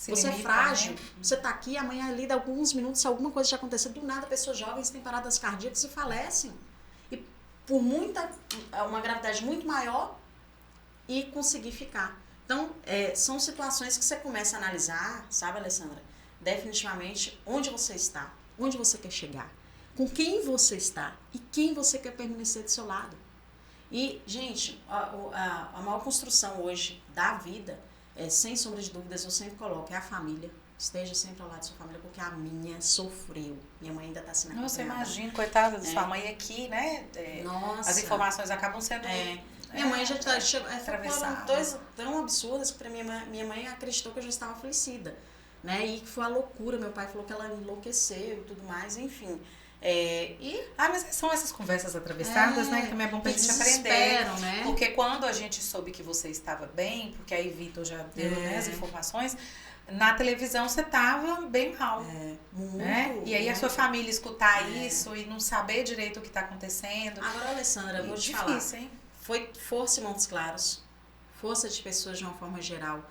Você é frágil, você tá aqui, amanhã ali, dá alguns minutos, se alguma coisa já acontecer, do nada, pessoas jovens têm paradas cardíacas e falecem. E por uma gravidade muito maior, e conseguir ficar. Então, são situações que você começa a analisar, sabe, Alessandra? Definitivamente, onde você está, onde você quer chegar, com quem você está e quem você quer permanecer do seu lado. E, gente, a maior construção hoje da vida, sem sombra de dúvidas, eu sempre coloco, é a família. Esteja sempre ao lado da sua família, porque a minha sofreu. Minha mãe ainda está sendo acompanhada. Nossa, imagina, coitada da sua mãe aqui, né? Nossa. As informações acabam sendo... Minha mãe já chegou, foram coisas tão absurdas que para minha mãe acreditou que eu já estava falecida. Né? E que foi uma loucura. Meu pai falou que ela enlouqueceu e tudo mais, enfim. Mas são essas conversas atravessadas, né? Que também é bom pra gente aprender. Né? Porque quando a gente soube que você estava bem, porque aí Vitor já deu né, as informações, na televisão você estava bem mal. Muito, né? E aí a sua família escutar isso e não saber direito o que está acontecendo. Agora, Alessandra, eu vou te falar. Hein? Foi força em Montes Claros, força de pessoas de uma forma geral.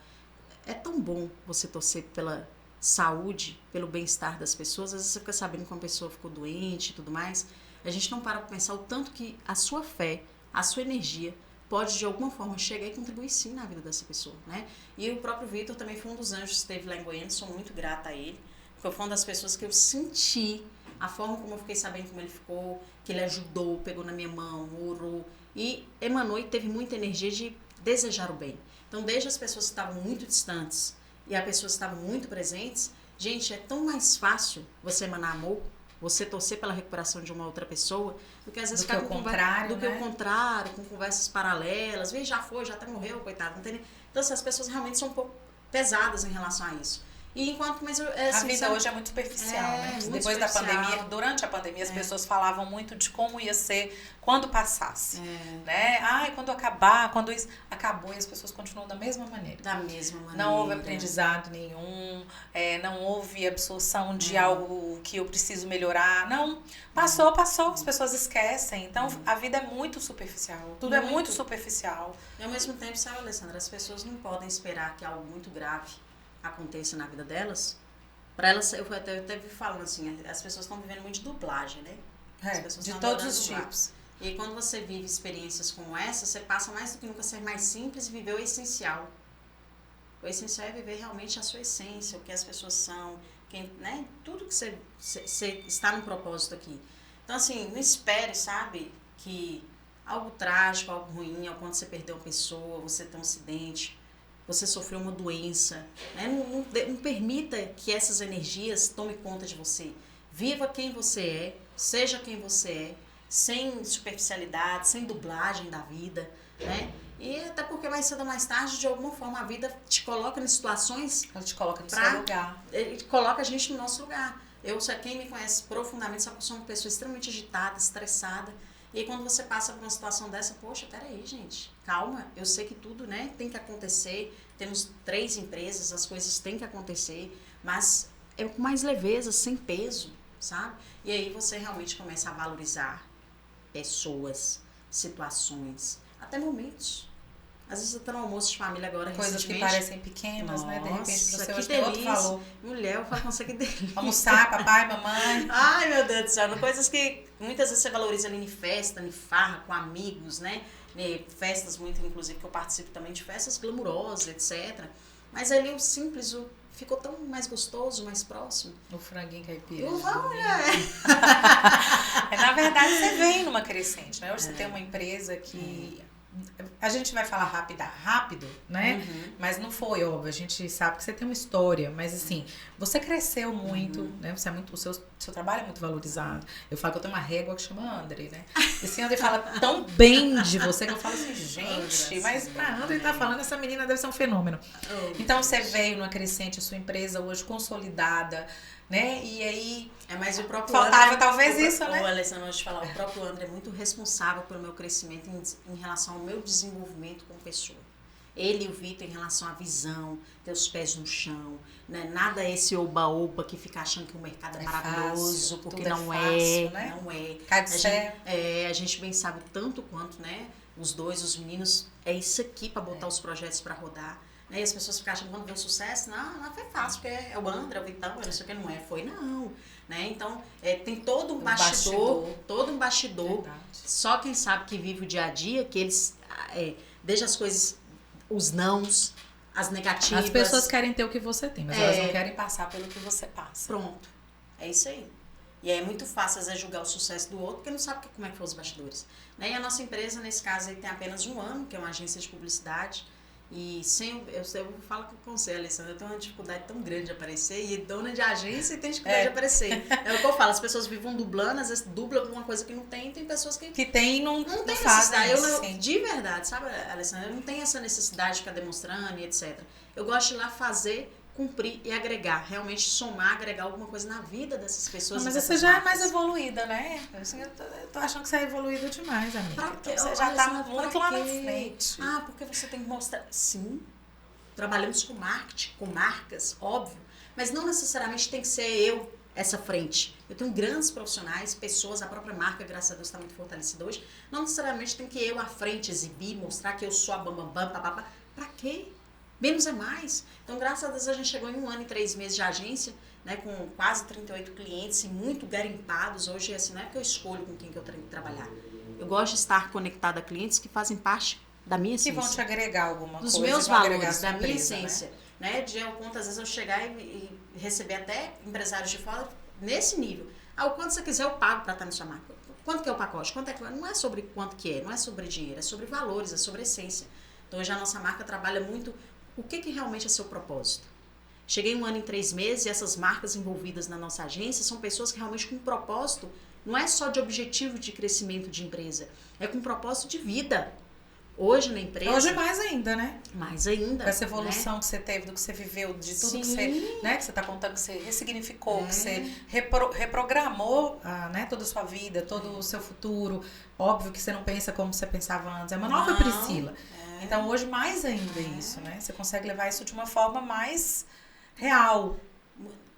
É tão bom você torcer pela saúde, pelo bem-estar das pessoas. Às vezes você fica sabendo que uma pessoa ficou doente e tudo mais. A gente não para pra pensar o tanto que a sua fé, a sua energia pode de alguma forma chegar e contribuir sim na vida dessa pessoa, né? E o próprio Vitor também foi um dos anjos que esteve lá em Goiânia, sou muito grata a ele, porque foi uma das pessoas que eu senti a forma como eu fiquei sabendo como ele ficou, que ele ajudou, pegou na minha mão, orou e emanou e teve muita energia de desejar o bem. Então, desde as pessoas que estavam muito distantes e as pessoas que estavam muito presentes, gente, é tão mais fácil você emanar amor, você torcer pela recuperação de uma outra pessoa, do que às vezes ficar o contrário, que o contrário, com conversas paralelas, já foi, já até morreu, coitado, não tem. Então, assim, as pessoas realmente são um pouco pesadas em relação a isso. E enquanto, mas a vida hoje é muito superficial, né? Depois da pandemia, durante a pandemia, as pessoas falavam muito de como ia ser quando passasse, né? Quando acabar, quando isso acabou e as pessoas continuam da mesma maneira. Da mesma maneira. Não houve aprendizado nenhum, não houve absorção de algo que eu preciso melhorar. Não, passou, as pessoas esquecem. Então, a vida é muito superficial. Tudo é muito superficial. E ao mesmo tempo, sabe, Alessandra, as pessoas não podem esperar que algo muito grave aconteça na vida delas, para elas, eu até vi falando assim, as pessoas estão vivendo muito de dublagem, né? De todos os tipos. E quando você vive experiências como essa, você passa mais do que nunca a ser mais simples e viver o essencial. O essencial é viver realmente a sua essência, o que as pessoas são, né? Tudo que você está no propósito aqui. Então, assim, não espere, sabe, que algo trágico, algo ruim, ou quando você perdeu uma pessoa, você tem um acidente, você sofreu uma doença, né? Não permita que essas energias tomem conta de você. Viva quem você é, seja quem você é, sem superficialidade, sem dublagem da vida, né? E até porque mais cedo ou mais tarde, de alguma forma, a vida te coloca em situações... Ela te coloca no seu lugar. Ele coloca a gente no nosso lugar. Quem me conhece profundamente sabe que eu sou uma pessoa extremamente agitada, estressada. E aí, quando você passa por uma situação dessa, poxa, peraí, gente, calma, eu sei que tudo, né, tem que acontecer. Temos 3 empresas, as coisas têm que acontecer, mas é com mais leveza, sem peso, sabe? E aí você realmente começa a valorizar pessoas, situações, até momentos. Às vezes eu tô no almoço de família agora, coisas que recentemente. parecem pequenas, né? De repente, Nossa, você que hoje tem outro delícia. valor. Mulher, eu falo com você que delícia. Almoçar, papai, mamãe. Ai, meu Deus do céu. Coisas que muitas vezes você valoriza ali em festa, em farra, com amigos, né? Festas muito, inclusive, que eu participo também de festas glamourosas, etc. Mas ali o simples, ficou tão mais gostoso, mais próximo. O franguinho caipira. Na verdade, você vem numa crescente, né? Hoje você tem uma empresa que... A gente vai falar rápido, né? Mas não foi, óbvio. A gente sabe que você tem uma história, mas assim, você cresceu muito, né? Você é muito, o seu trabalho é muito valorizado. Eu falo que eu tenho uma régua que chama André, né? E esse André fala tão bem de você que eu falo assim, gente, mas pra André tá falando, essa menina deve ser um fenômeno. Então você veio numa crescente, a sua empresa hoje consolidada, né? E aí... mas o próprio faltava André, talvez isso, né? Alessandra, vou te falar, o próprio André é muito responsável pelo meu crescimento em relação ao meu desenvolvimento como pessoa. Ele e o Vitor em relação à visão, ter os pés no chão, né? Nada esse oba-oba que fica achando que o mercado é maravilhoso, fácil, porque tudo não fácil, é, né? não é. Cai do céu. A gente bem sabe tanto quanto, né? Os meninos, é isso aqui para botar os projetos para rodar. E as pessoas ficam achando que quando vê o sucesso, não foi fácil, porque é o André, é o Vitão, eu não sei o que, não é, foi não. Né? Então, tem todo um bastidor. Verdade. Só quem sabe que vive o dia a dia, que eles deixam as coisas, os nãos, as negativas. As pessoas querem ter o que você tem, mas elas não querem passar pelo que você passa. Pronto, é isso aí. E é muito fácil, às vezes, julgar o sucesso do outro, porque não sabe como é que foi os bastidores. Né? E a nossa empresa, nesse caso, aí, tem apenas 1 ano, que é uma agência de publicidade. E eu falo com você, Alessandra, eu tenho uma dificuldade tão grande de aparecer, e dona de agência e tem dificuldade de aparecer. É o que eu falo, as pessoas vivem dublando, às vezes dubla com uma coisa que não tem, e tem pessoas que tem e não tem fazem necessidade. De verdade, sabe, Alessandra, eu não tenho essa necessidade de ficar demonstrando e etc. Eu gosto de ir lá fazer, cumprir e agregar, realmente somar, agregar alguma coisa na vida dessas pessoas. Mas você já é mais evoluída, né? Assim, eu tô achando que você é evoluída demais, amiga. Então, você já tá muito lá na frente. Porque você tem que mostrar. Sim, trabalhamos com marketing, com marcas, óbvio, mas não necessariamente tem que ser eu essa frente. Eu tenho grandes profissionais, pessoas, a própria marca, graças a Deus, está muito fortalecida hoje. Não necessariamente tem que eu à frente exibir, mostrar que eu sou a bambambam, papapá. Pra quê? Menos é mais. Então, graças a Deus, a gente chegou em 1 ano e 3 meses de agência, né, com quase 38 clientes e muito garimpados. Hoje, assim, não é que eu escolho com quem que eu tenho que trabalhar. Eu gosto de estar conectada a clientes que fazem parte da minha essência. Que vão te agregar alguma coisa. Dos meus valores, da minha empresa, essência. Né? De eu conto, às vezes, eu chegar e receber até empresários de fora nesse nível. O quanto você quiser, eu pago para estar na sua marca. Quanto que é o pacote? Quanto é que... Não é sobre quanto que é, não é sobre dinheiro, é sobre valores, é sobre essência. Então, hoje a nossa marca trabalha muito... O que realmente é seu propósito? Cheguei 1 ano e 3 meses e essas marcas envolvidas na nossa agência são pessoas que realmente com propósito, não é só de objetivo de crescimento de empresa, é com propósito de vida. Hoje na empresa... Hoje mais ainda, né? Mais ainda. Com essa evolução, né, que você teve, do que você viveu, de tudo que você, né, que você tá contando, que você ressignificou, que você reprogramou né, toda a sua vida, todo o seu futuro. Óbvio que você não pensa como você pensava antes. É uma nova Priscila. Então, hoje, mais ainda isso, né? Você consegue levar isso de uma forma mais real.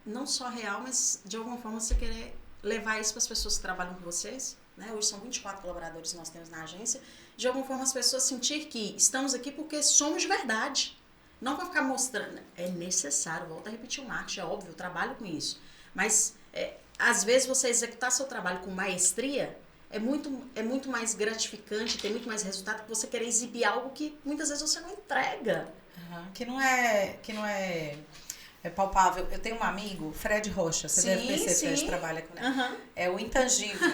Não só real, mas de alguma forma você querer levar isso para as pessoas que trabalham com vocês. Né? Hoje são 24 colaboradores que nós temos na agência. De alguma forma as pessoas sentir que estamos aqui porque somos de verdade. Não para ficar mostrando. É necessário, volto a repetir o marketing, é óbvio, eu trabalho com isso. Mas, às vezes, você executar seu trabalho com maestria... é muito mais gratificante, tem muito mais resultado que você querer exibir algo que muitas vezes você não entrega. Que não é palpável. Eu tenho um amigo, Fred Rocha, você deve conhecer, Fred trabalha com ele. É o intangível,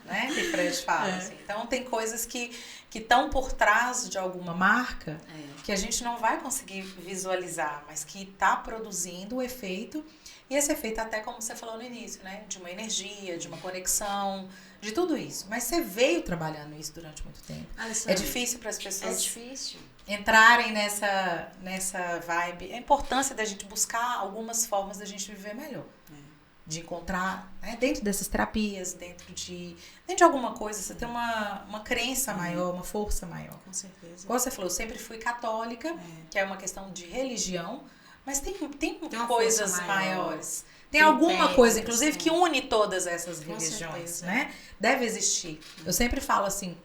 né? Que Fred fala. Assim. Então tem coisas que estão por trás de alguma marca que a gente não vai conseguir visualizar, mas que está produzindo o efeito. E esse efeito até como você falou no início, né? De uma energia, de uma conexão, de tudo isso. Mas você veio trabalhando isso durante muito tempo. É difícil para as pessoas entrarem nessa vibe. A importância da gente buscar algumas formas da gente viver melhor. De encontrar, né, dentro dessas terapias, dentro de alguma coisa, você tem uma crença maior, uma força maior. Com certeza. Como você falou, eu sempre fui católica, que é uma questão de religião, mas tem coisas maiores. Tem alguma coisa, inclusive, que une todas essas religiões, né? Deve existir. Eu sempre falo assim,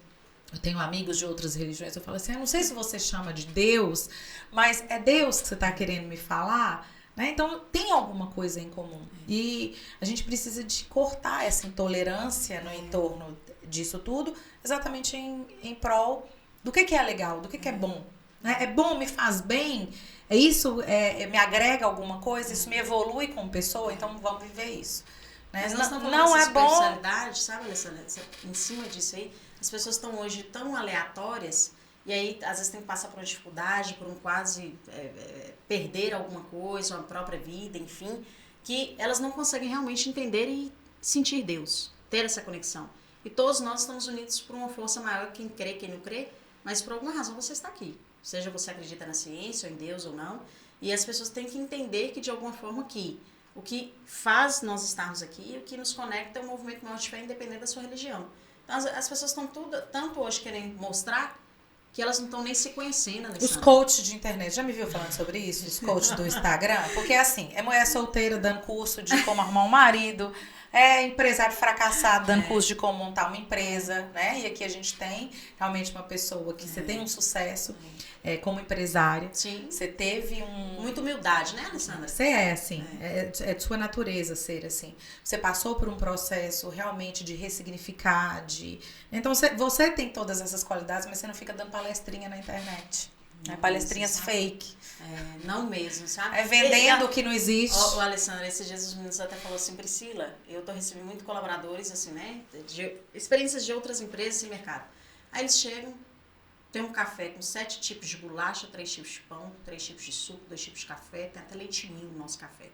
eu tenho amigos de outras religiões, eu falo assim, eu não sei se você chama de Deus, mas é Deus que você está querendo me falar? Né? Então, tem alguma coisa em comum. E a gente precisa de cortar essa intolerância no entorno disso tudo, exatamente em prol do que é legal, do que é bom. Né? É bom, me faz bem, me agrega alguma coisa, isso me evolui como pessoa, então vamos viver isso. Né? Mas nós estamos falando dessa superficialidade, sabe, Alessandra? Em cima disso aí, as pessoas estão hoje tão aleatórias. E aí, às vezes, tem que passar por uma dificuldade, por um quase perder alguma coisa, uma própria vida, enfim, que elas não conseguem realmente entender e sentir Deus, ter essa conexão. E todos nós estamos unidos por uma força maior, quem crê, quem não crê, mas por alguma razão você está aqui. Seja você acredita na ciência, ou em Deus ou não, e as pessoas têm que entender que, de alguma forma, o que faz nós estarmos aqui, o que nos conecta é o movimento maior de fé, independente da sua religião. Então, as pessoas estão tanto hoje querendo mostrar que elas não estão nem se conhecendo, Alessandra. Os coaches de internet, já me viu falando sobre isso? Os coaches do Instagram? Porque assim, é mulher solteira dando curso de como arrumar um marido, é empresário fracassado dando curso de como montar uma empresa, né? E aqui a gente tem realmente uma pessoa que você tem um sucesso como empresária. Sim. Você teve muita humildade, né, Alessandra? Você é assim, é de sua natureza ser assim. Você passou por um processo realmente de ressignificar, Então você tem todas essas qualidades, mas você não fica dando palestrinha na internet. Palestrinhas fake. Não mesmo, sabe? Vendendo o que não existe. Alessandra, esses dias os meninos até falaram assim, Priscila, eu tô recebendo muito colaboradores, assim, né? De experiências de outras empresas e mercado. Aí eles chegam, tem um café com 7 tipos de bolacha, 3 tipos de pão, 3 tipos de suco, 2 tipos de café, tem até leite ninho no nosso café.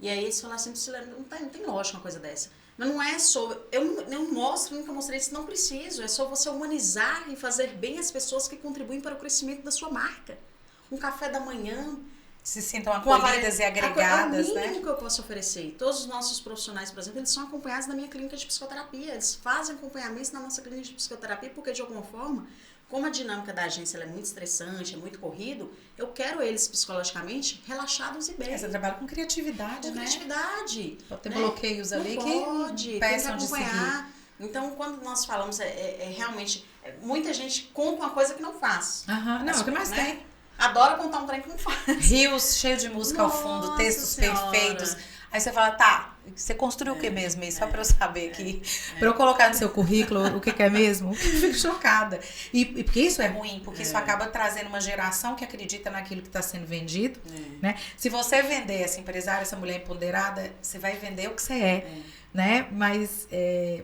E aí eles falaram assim, Priscila, não tem lógica uma coisa dessa. Mas não é só, eu não mostro, nunca mostrei isso, não preciso, é só você humanizar e fazer bem as pessoas que contribuem para o crescimento da sua marca. Um café da manhã. Se sintam acolhidas e agregadas, né? É o mínimo que eu posso oferecer. Todos os nossos profissionais, por exemplo, eles são acompanhados na minha clínica de psicoterapia, eles fazem acompanhamentos na nossa clínica de psicoterapia, porque de alguma forma, como a dinâmica da agência ela é muito estressante, é muito corrido, eu quero eles psicologicamente relaxados e bem. Você trabalha com criatividade, né? Criatividade. Pode ter bloqueios ali que peçam de seguir. Então, quando nós falamos, realmente, muita gente conta uma coisa que não faz. Não, o que mais tem? Adora contar um trem que não faz. Rios cheios de música ao fundo, textos perfeitos. Aí você fala, tá, você construiu o que mesmo isso? Só pra eu saber aqui. Pra eu colocar no seu currículo o que é mesmo. Eu fico chocada. E porque isso é ruim, porque isso acaba trazendo uma geração que acredita naquilo que está sendo vendido. Né? Se você vender essa empresária, essa mulher empoderada, você vai vender o que você é. Né? Mas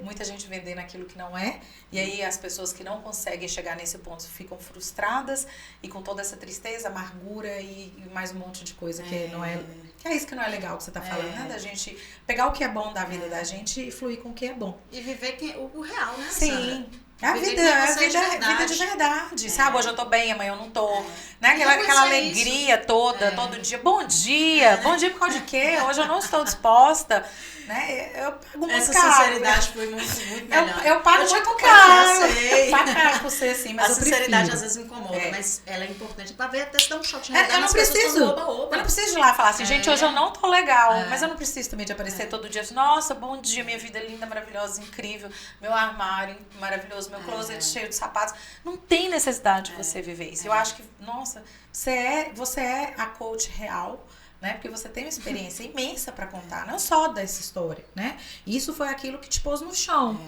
muita gente vendendo aquilo que não é. E aí as pessoas que não conseguem chegar nesse ponto ficam frustradas e com toda essa tristeza, amargura e mais um monte de coisa que não é. Que é isso que não é legal que você tá falando, né? Da gente pegar o que é bom da vida da gente e fluir com o que é bom. E viver o real, né? Sim. A vida de verdade, sabe? Hoje eu tô bem, amanhã eu não tô. Né? Aquela alegria toda, todo dia. Bom dia por causa de quê? Hoje eu não estou disposta. Né? Eu pago muito essa caro. Essa sinceridade foi muito melhor. Eu pago muito caro. Eu pago caro por ser assim, mas a sinceridade às vezes incomoda, mas ela é importante pra ver até se dá um shot de eu não preciso. Eu não preciso de ir lá falar assim, gente, hoje eu não tô legal. Mas eu não preciso também de aparecer todo dia. Nossa, bom dia, minha vida é linda, maravilhosa, incrível. Meu armário maravilhoso, meu closet cheio de sapatos. Não tem necessidade de você viver isso. Eu acho que, nossa, você é a coach real. Né? Porque você tem uma experiência imensa para contar, não só dessa história, né? Isso foi aquilo que te pôs no chão,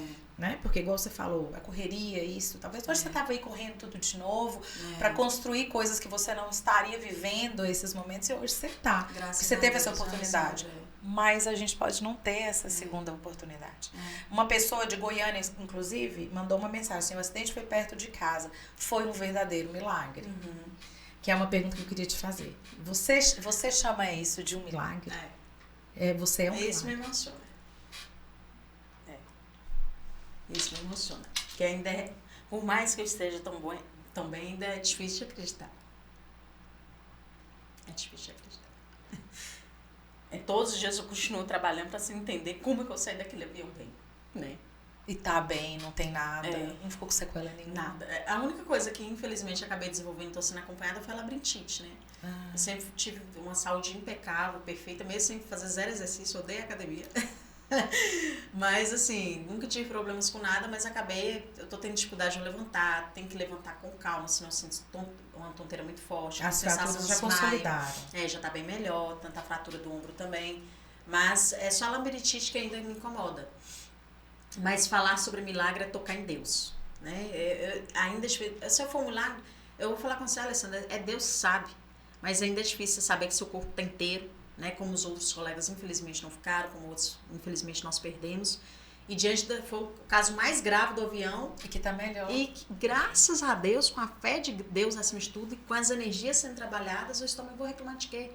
né? Porque igual você falou, a correria, isso, talvez hoje você estava aí correndo tudo de novo para construir coisas que você não estaria vivendo esses momentos, e hoje você está. Você teve essa oportunidade. Mas a gente pode não ter essa segunda oportunidade. Uma pessoa de Goiânia, inclusive, mandou uma mensagem assim: o acidente foi perto de casa. Foi um verdadeiro milagre. Que é uma pergunta que eu queria te fazer. Você chama isso de um milagre? Você é um milagre. Isso me emociona. Isso me emociona. Porque ainda por mais que eu esteja tão bem, ainda é difícil de acreditar. É difícil de acreditar. Todos os dias eu continuo trabalhando para entender como é que eu saio daquele avião bem, né? E tá bem, não tem nada, não ficou com sequela nenhuma. Nada. A única coisa que, infelizmente, acabei desenvolvendo e tô sendo acompanhada foi a labirintite, né? Eu sempre tive uma saúde impecável, perfeita, mesmo sem fazer 0 exercício, odeio academia. Mas, assim, nunca tive problemas com nada, mas eu tô tendo dificuldade de levantar, tenho que levantar com calma, senão eu sinto uma tonteira muito forte. As fraturas já consolidaram. Já tá bem melhor, tanto a fratura do ombro também. Mas é só a labirintite que ainda me incomoda. Mas falar sobre milagre é tocar em Deus, né? Se eu for um milagre, eu vou falar com você, Alessandra, Deus sabe, mas ainda é difícil saber que seu corpo está inteiro, né? Como os outros colegas infelizmente não ficaram, como outros infelizmente nós perdemos. E foi o caso mais grave do avião. E que tá melhor. E que, graças a Deus, com a fé de Deus acima de tudo, e com as energias sendo trabalhadas, eu também vou reclamar de quê?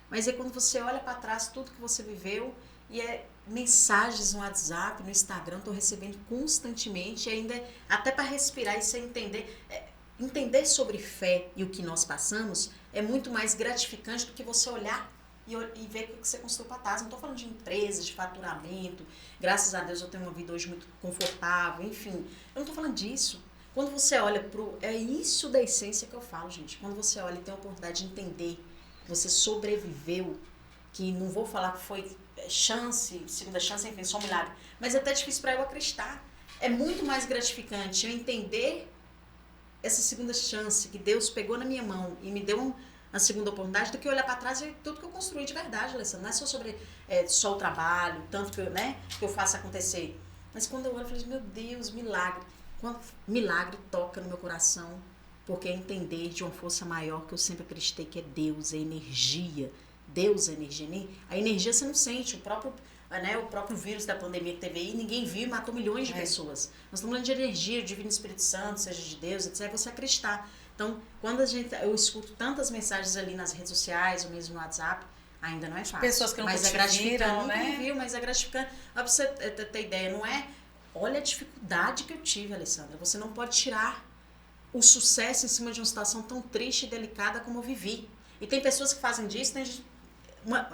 Mas é quando você olha para trás tudo que você viveu, e mensagens no WhatsApp, no Instagram, estou recebendo constantemente, e ainda até para respirar e sem entender sobre fé e o que nós passamos é muito mais gratificante do que você olhar e ver o que você construiu para trás. Não estou falando de empresas, de faturamento, graças a Deus eu tenho uma vida hoje muito confortável, enfim, eu não estou falando disso. Quando você olha é isso da essência que eu falo, gente. Quando você olha e tem a oportunidade de entender que você sobreviveu, que não vou falar que foi chance, segunda chance, enfim, só um milagre, mas é até difícil para eu acreditar. É muito mais gratificante eu entender essa segunda chance que Deus pegou na minha mão e me deu uma segunda oportunidade do que olhar para trás e tudo que eu construí de verdade, Alessandra. Não é só sobre só o trabalho, tanto que eu faço acontecer. Mas quando eu olho, eu falo, meu Deus, milagre. Quando milagre toca no meu coração, porque é entender de uma força maior que eu sempre acreditei que é Deus, é energia. Deus é energia. A energia você não sente. O próprio vírus da pandemia que teve aí, ninguém viu e matou milhões de pessoas. Nós estamos falando de energia, o Divino Espírito Santo, seja de Deus, etc. É você acreditar. Então, quando eu escuto tantas mensagens ali nas redes sociais, ou mesmo no WhatsApp, ainda não é fácil. Pessoas que nunca te viram, né? Nunca me viu, mas é gratificante. Pra você ter ideia, não é... Olha a dificuldade que eu tive, Alessandra. Você não pode tirar o sucesso em cima de uma situação tão triste e delicada como eu vivi. E tem pessoas que fazem disso, tem gente... Uma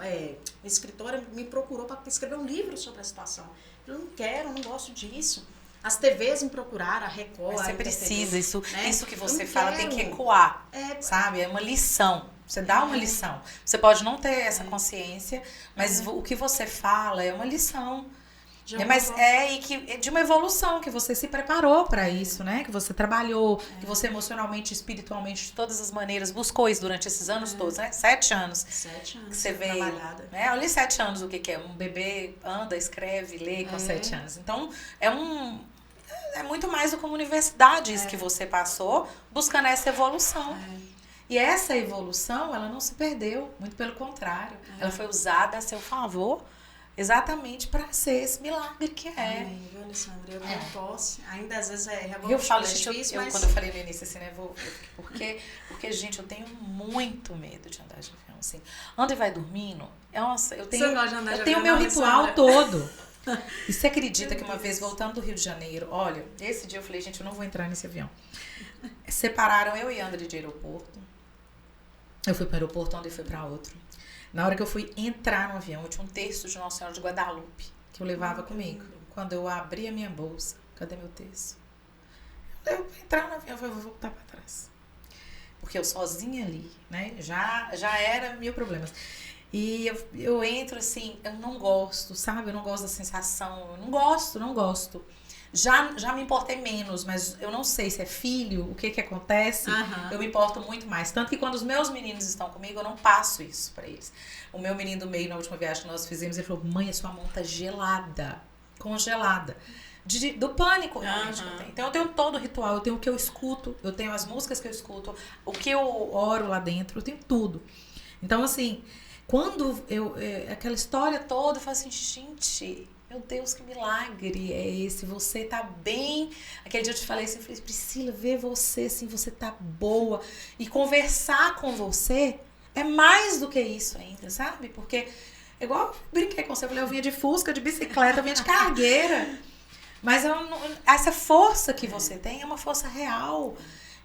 escritora me procurou para escrever um livro sobre a situação. Eu não quero, não gosto disso. As TVs me procuraram, a Record... Mas você precisa, né? Isso que você fala tem que ecoar, sabe? É uma lição. Você dá uma lição. Você pode não ter essa consciência, mas o que você fala é uma lição. De uma evolução, que você se preparou para isso, né? Que você trabalhou, que você emocionalmente, espiritualmente, de todas as maneiras, buscou isso durante esses anos todos, né? 7 anos. 7 anos. Que você veio, né? Olha 7 anos o que é. Um bebê anda, escreve, lê com 7 anos. Então, é muito mais do que uma universidade isso que você passou, buscando essa evolução. E essa evolução, ela não se perdeu, muito pelo contrário. Ela foi usada a seu favor, exatamente para ser esse milagre que é. Amém, viu, Alessandra? Eu não posso. Ainda às vezes eu falo, gente, quando eu falei no início assim, né? Porque, gente, eu tenho muito medo de andar de avião. Assim. Anda e vai dormindo. Nossa, eu tenho o meu ritual todo. E você acredita que uma vez, voltando do Rio de Janeiro, olha, esse dia eu falei, gente, eu não vou entrar nesse avião. Separaram eu e André de aeroporto. Eu fui para o aeroporto, André foi para outro. Na hora que eu fui entrar no avião, eu tinha um texto de Nossa Senhora de Guadalupe, que eu levava comigo. Quando eu abri a minha bolsa, cadê meu texto? Eu vou entrar no avião, eu vou voltar para trás. Porque eu sozinha ali, né? Já era 1000 problemas. E eu entro assim, eu não gosto, sabe? Eu não gosto da sensação, eu não gosto. Já me importei menos, mas eu não sei se é filho, o que acontece, eu me importo muito mais. Tanto que quando os meus meninos estão comigo, eu não passo isso pra eles. O meu menino do meio, na última viagem que nós fizemos, ele falou, mãe, a sua mão tá gelada, congelada. do pânico realmente que eu tenho. Então eu tenho todo o ritual, eu tenho o que eu escuto, eu tenho as músicas que eu escuto, o que eu oro lá dentro, eu tenho tudo. Então, assim, quando aquela história toda, eu falo assim, gente, meu Deus, que milagre é esse? Você tá bem. Aquele dia eu te falei assim, eu falei, Priscila, ver você assim, você tá boa. E conversar com você é mais do que isso ainda, sabe? Porque, igual eu brinquei com você, eu vinha de Fusca, de bicicleta, eu vinha de cargueira. Mas essa força que você tem é uma força real.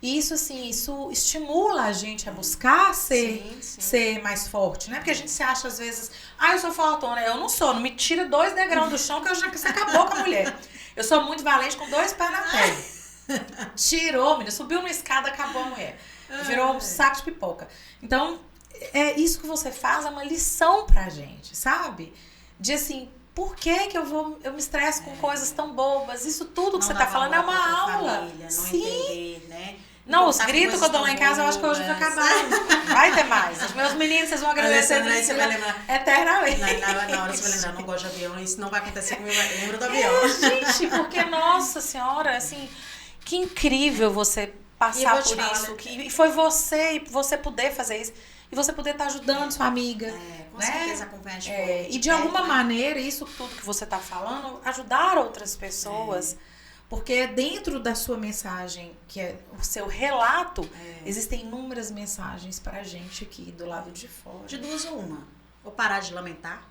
E isso, assim, isso estimula a gente a buscar ser mais forte, né? Porque a gente se acha, às vezes, eu sou fortona. Eu não sou, não me tira 2 degraus do chão que você acabou com a mulher. Eu sou muito valente com 2 pés na terra. Tirou, menina, subiu uma escada, acabou a mulher. Virou um saco de pipoca. Então, isso que você faz é uma lição pra gente, sabe? De assim, por que eu me estresso com coisas tão bobas? Isso tudo que você tá falando é uma aula. Família, não entender, né? Não, os gritos que eu dou lá em casa, eu acho que hoje vai acabar. Vai ter mais. Os meus meninos, vocês vão agradecer. Você vai lembrar. Eternamente. Na hora você vai lembrar, não gosto de avião, isso não vai acontecer comigo, eu lembro do avião. Gente, porque, nossa senhora, assim, que incrível você passar por isso. E foi você poder fazer isso. E você poder estar ajudando sua amiga. Com certeza acompanhar e de alguma maneira, isso tudo que você está falando, ajudar outras pessoas. Porque dentro da sua mensagem, que é o seu relato, existem inúmeras mensagens pra gente aqui do lado de fora. De 2 ou 1. Ou parar de lamentar,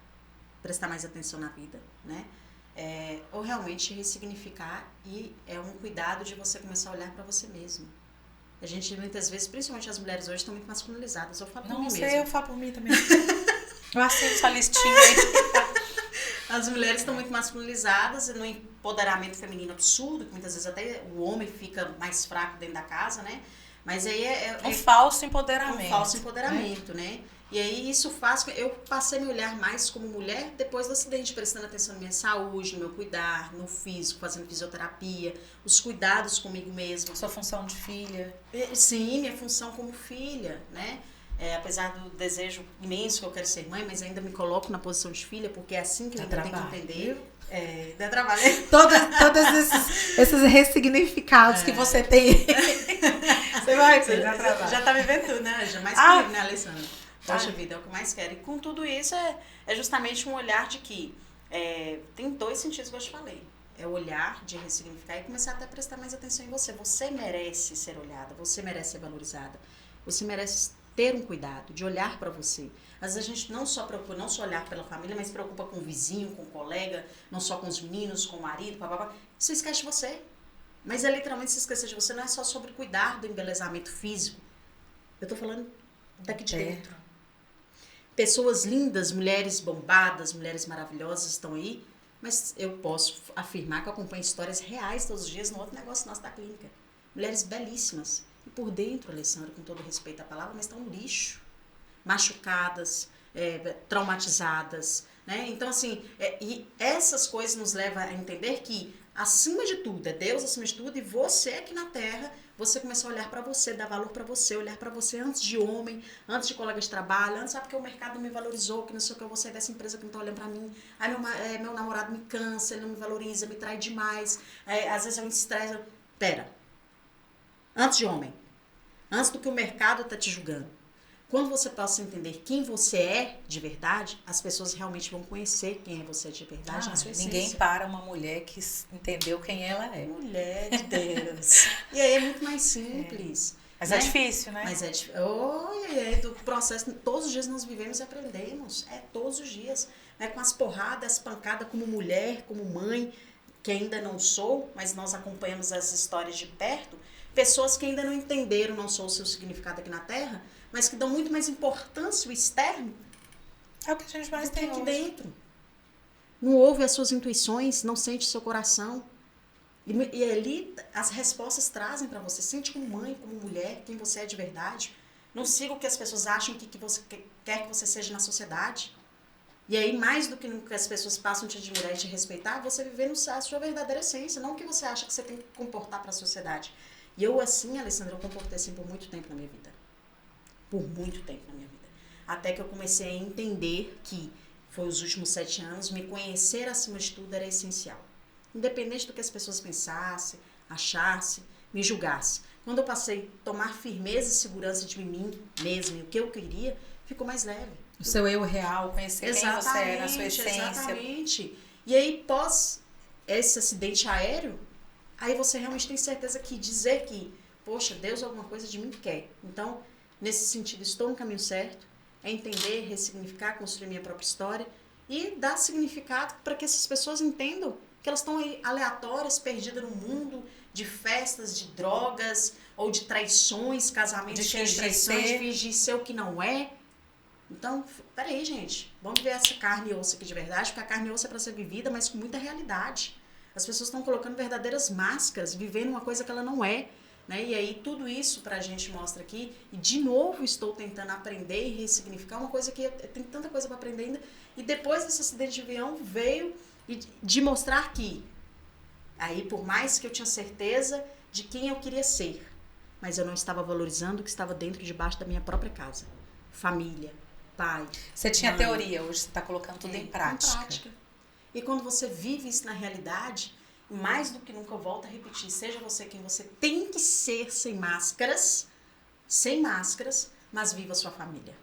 prestar mais atenção na vida, né? Ou realmente ressignificar, e é um cuidado de você começar a olhar pra você mesmo. A gente, muitas vezes, principalmente as mulheres hoje, estão muito masculinizadas. Eu falo por mim mesmo. Não sei, eu falo por mim também. Eu assino sua listinha aí. As mulheres estão muito masculinizadas no empoderamento feminino absurdo, que muitas vezes até o homem fica mais fraco dentro da casa, né? Mas aí um falso empoderamento. Um falso empoderamento, né? E aí isso faz... Eu passei a me olhar mais como mulher depois do acidente, prestando atenção na minha saúde, no meu cuidar, no físico, fazendo fisioterapia, os cuidados comigo mesma. Sua função de filha. Sim, minha função como filha, né? Apesar do desejo imenso que eu quero ser mãe, mas ainda me coloco na posição de filha, porque é assim que eu ainda tenho que entender. Dá trabalho. Todos esses ressignificados que você tem. Você dá trabalho. Já tá vivendo tudo, né? Mais comigo, né, Alessandra? Poxa vida, é o que eu mais quero. E com tudo isso é justamente um olhar de que tem 2 sentidos que eu te falei. É o olhar de ressignificar e começar até a prestar mais atenção em você. Você merece ser olhada, você merece ser valorizada. Você merece ter um cuidado, de olhar para você. Às vezes a gente não só preocupa, não só olhar pela família, mas se preocupa com o vizinho, com o colega, não só com os meninos, com o marido, papapá. Você esquece de você. Mas literalmente se esquecer de você não é só sobre cuidar do embelezamento físico. Eu tô falando daqui de dentro. Pessoas lindas, mulheres bombadas, mulheres maravilhosas estão aí, mas eu posso afirmar que eu acompanho histórias reais todos os dias no outro negócio nosso da clínica. Mulheres belíssimas. E por dentro, Alessandra, com todo respeito à palavra, mas estão um lixo. Machucadas, traumatizadas, né? Então, assim, e essas coisas nos levam a entender que, acima de tudo, é Deus acima de tudo, e você aqui na Terra, você começar a olhar para você, dar valor para você, olhar para você antes de homem, antes de colega de trabalho, antes, porque o mercado não me valorizou, que não sei o que, eu vou sair dessa empresa que não tá olhando para mim, meu namorado me cansa, ele não me valoriza, me trai demais, às vezes eu me estresso. Pera. Antes de homem. Antes do que o mercado está te julgando. Quando você possa entender quem você é de verdade, as pessoas realmente vão conhecer quem é você de verdade na sua essência. Ninguém para uma mulher que entendeu quem ela é. Mulher de Deus. E aí é muito mais simples. Mas é difícil, né? Mas é difícil. Do processo, todos os dias nós vivemos e aprendemos. Todos os dias. Com as porradas, as pancadas como mulher, como mãe, que ainda não sou, mas nós acompanhamos as histórias de perto. Pessoas que ainda não entenderam, não só o seu significado aqui na Terra, mas que dão muito mais importância ao externo. É o que a gente mais tem aqui hoje. Dentro. Não ouve as suas intuições, não sente o seu coração. E ali as respostas trazem para você. Sente como mãe, como mulher, quem você é de verdade. Não siga o que as pessoas acham que você quer que você seja na sociedade. E aí, mais do que as pessoas passam a te admirar e te respeitar, você viver a sua verdadeira essência, não o que você acha que você tem que comportar para a sociedade. E eu, assim, Alessandra, eu comportei assim por muito tempo na minha vida. Por muito tempo na minha vida. Até que eu comecei a entender que, foi os últimos 7 anos, me conhecer acima de tudo era essencial. independente do que as pessoas pensassem, achassem, me julgassem. Quando eu passei a tomar firmeza e segurança de mim mesma e o que eu queria, ficou mais leve. O seu eu real, conhecer quem você é, na sua essência. Exatamente. E aí, pós esse acidente aéreo, aí você realmente tem certeza que dizer que, poxa, Deus alguma coisa de mim quer. Então, nesse sentido, estou no caminho certo, é entender, ressignificar, construir minha própria história e dar significado para que essas pessoas entendam que elas estão aí aleatórias, perdidas no mundo de festas, de drogas ou de traições, casamentos cheios de traição, de fingir ser o que não é. Então, peraí, gente, vamos ver essa carne e osso aqui de verdade, porque a carne e osso é para ser vivida, mas com muita realidade. As pessoas estão colocando verdadeiras máscaras, vivendo uma coisa que ela não é. Né? E aí tudo isso pra gente mostra aqui, e de novo estou tentando aprender e ressignificar uma coisa que tem tanta coisa para aprender ainda, e depois desse acidente de avião veio de mostrar que aí por mais que eu tinha certeza de quem eu queria ser, mas eu não estava valorizando o que estava dentro, debaixo da minha própria casa, família, pai. Você tinha mãe. Teoria, hoje você está colocando tudo em prática. E quando você vive isso na realidade, mais do que nunca, eu volto a repetir, seja você quem você tem que ser sem máscaras, mas viva a sua família,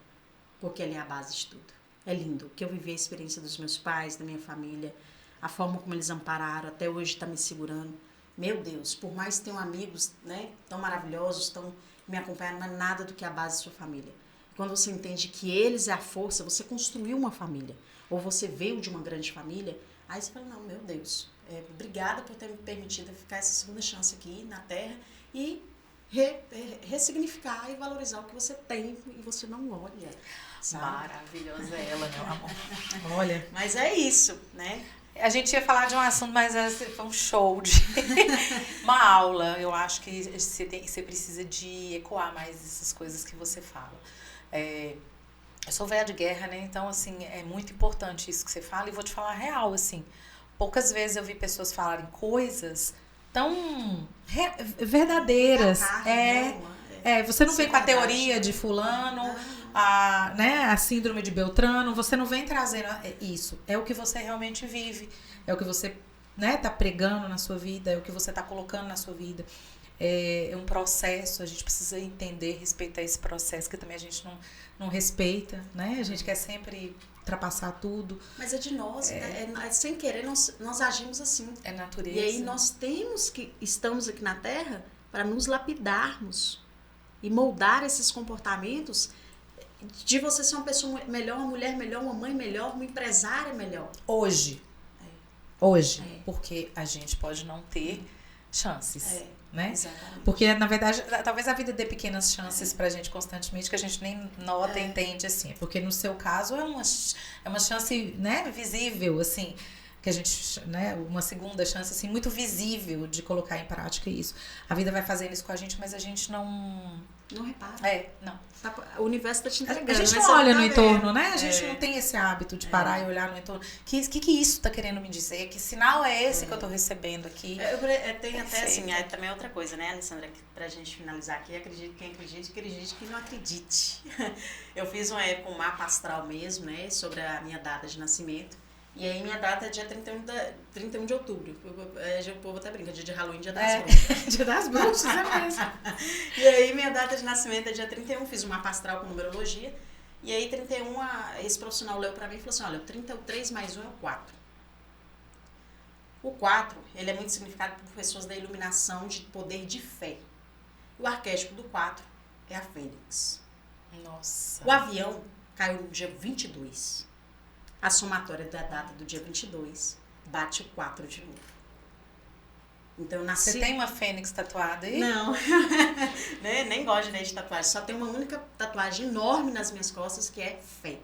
porque ela é a base de tudo. É lindo, que eu vivi a experiência dos meus pais, da minha família, a forma como eles ampararam, até hoje está me segurando. Meu Deus, por mais que tenham amigos, né, tão maravilhosos, tão me acompanhando, não é nada do que a base da sua família. Quando você entende que eles é a força, você construiu uma família, ou você veio de uma grande família, aí você fala, não, meu Deus, obrigada por ter me permitido ficar essa segunda chance aqui na Terra e ressignificar e valorizar o que você tem e você não olha. Sabe? Maravilhosa ela, meu amor. Olha. Mas é isso, né? A gente ia falar de um assunto, mas foi um show de uma aula. Eu acho que você precisa de ecoar mais essas coisas que você fala. Eu sou velha de guerra, né? Então, assim, é muito importante isso que você fala. E vou te falar a real, assim. Poucas vezes eu vi pessoas falarem coisas tão verdadeiras. Você não vem com a teoria de fulano, a síndrome de Beltrano, você não vem trazendo isso. É o que você realmente vive, é o que você tá pregando na sua vida, é o que você está colocando na sua vida. É um processo, a gente precisa entender, respeitar esse processo, que também a gente não respeita, né? A gente quer sempre ultrapassar tudo. Mas é de nós, sem querer nós agimos assim. É natureza. E aí nós estamos aqui na Terra para nos lapidarmos e moldar esses comportamentos de você ser uma pessoa melhor, uma mulher melhor, uma mãe melhor, uma empresária melhor. Hoje. Porque a gente pode não ter chances. Né? Exatamente. Porque, na verdade, talvez a vida dê pequenas chances pra gente constantemente, que a gente nem nota e entende, assim. Porque no seu caso é uma chance, né, visível, assim, que a gente, né, uma segunda chance, assim, muito visível de colocar em prática isso. A vida vai fazendo isso com a gente, mas a gente não repara. Não. O universo está te entregando. A gente não olha no entorno, né? A gente não tem esse hábito de parar e olhar no entorno. Que isso está querendo me dizer? Que sinal é esse que eu estou recebendo aqui? Tem até assim, também outra coisa, né, Alessandra, pra gente finalizar aqui, quem acredite, que não acredite. Eu fiz um mapa astral mesmo, né, sobre a minha data de nascimento. E aí minha data é dia 31 de outubro. O povo até brinca, dia de Halloween, dia das bruxas. Dia das bruxas, é mesmo. E aí minha data de nascimento é dia 31, fiz um mapa astral com numerologia. E aí 31, esse profissional leu pra mim e falou assim, olha, o 33 mais 1 é o 4. O 4, ele é muito significado por pessoas da iluminação, de poder de fé. O arquétipo do 4 é a Fênix. Nossa. O avião caiu no dia 22. A somatória da data do dia 22 bate o 4 de novo. Então, eu nasci... Você tem uma fênix tatuada aí? Não. Nem gosto de tatuagem. Só tem uma única tatuagem enorme nas minhas costas, que é fé.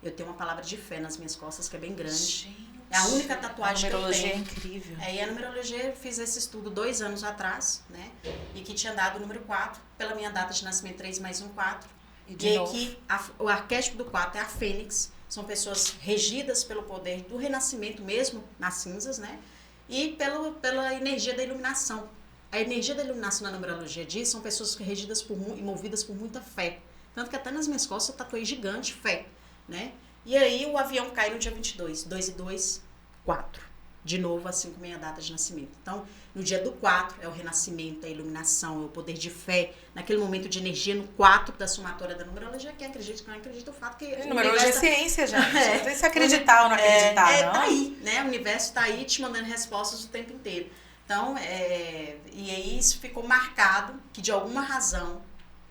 Eu tenho uma palavra de fé nas minhas costas, que é bem grande. Gente, é a única tatuagem que eu tenho. A numerologia é incrível. E a numerologia, eu fiz esse estudo 2 anos atrás, né? E que tinha dado o número 4, pela minha data de nascimento 3 mais 1, 4. E que o arquétipo do 4 é a Fênix. São pessoas regidas pelo poder do renascimento mesmo, nas cinzas, né? E pela energia da iluminação. A energia da iluminação na numerologia diz, são pessoas regidas e movidas por muita fé. Tanto que até nas minhas costas eu tatuei gigante, fé, né? E aí o avião cai no dia 22. 2 e 2, 4. de novo, assim como a minha data de nascimento. Então, no dia do 4 é o renascimento, a iluminação, é o poder de fé. Naquele momento de energia, no 4 da somatória da numerologia, quem acredita, quem não acredita, o fato que... Numerologia é ciência, gente. Não tem se acreditar ou não acreditar, não. Tá aí, né? O universo tá aí te mandando respostas o tempo inteiro. Então, e aí isso ficou marcado, que de alguma razão,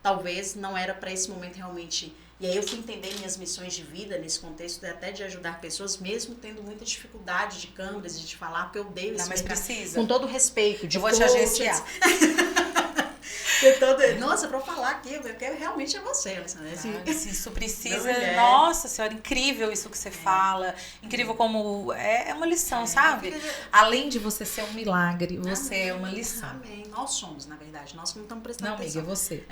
talvez não era para esse momento realmente... E aí eu fui entender minhas missões de vida nesse contexto, até de ajudar pessoas, mesmo tendo muita dificuldade de câmeras e de falar, porque eu odeio isso. Não, mas precisa. Com todo respeito. Eu vou te agenciar. Nossa, pra eu falar aqui, eu quero realmente é você, Alessandra. Isso precisa. Nossa senhora, incrível isso que você fala. Incrível como é uma lição, sabe? Além de você ser um milagre, você é uma lição. Amém. Nós somos, na verdade. Nós que não estamos prestando atenção. Não, amiga, você.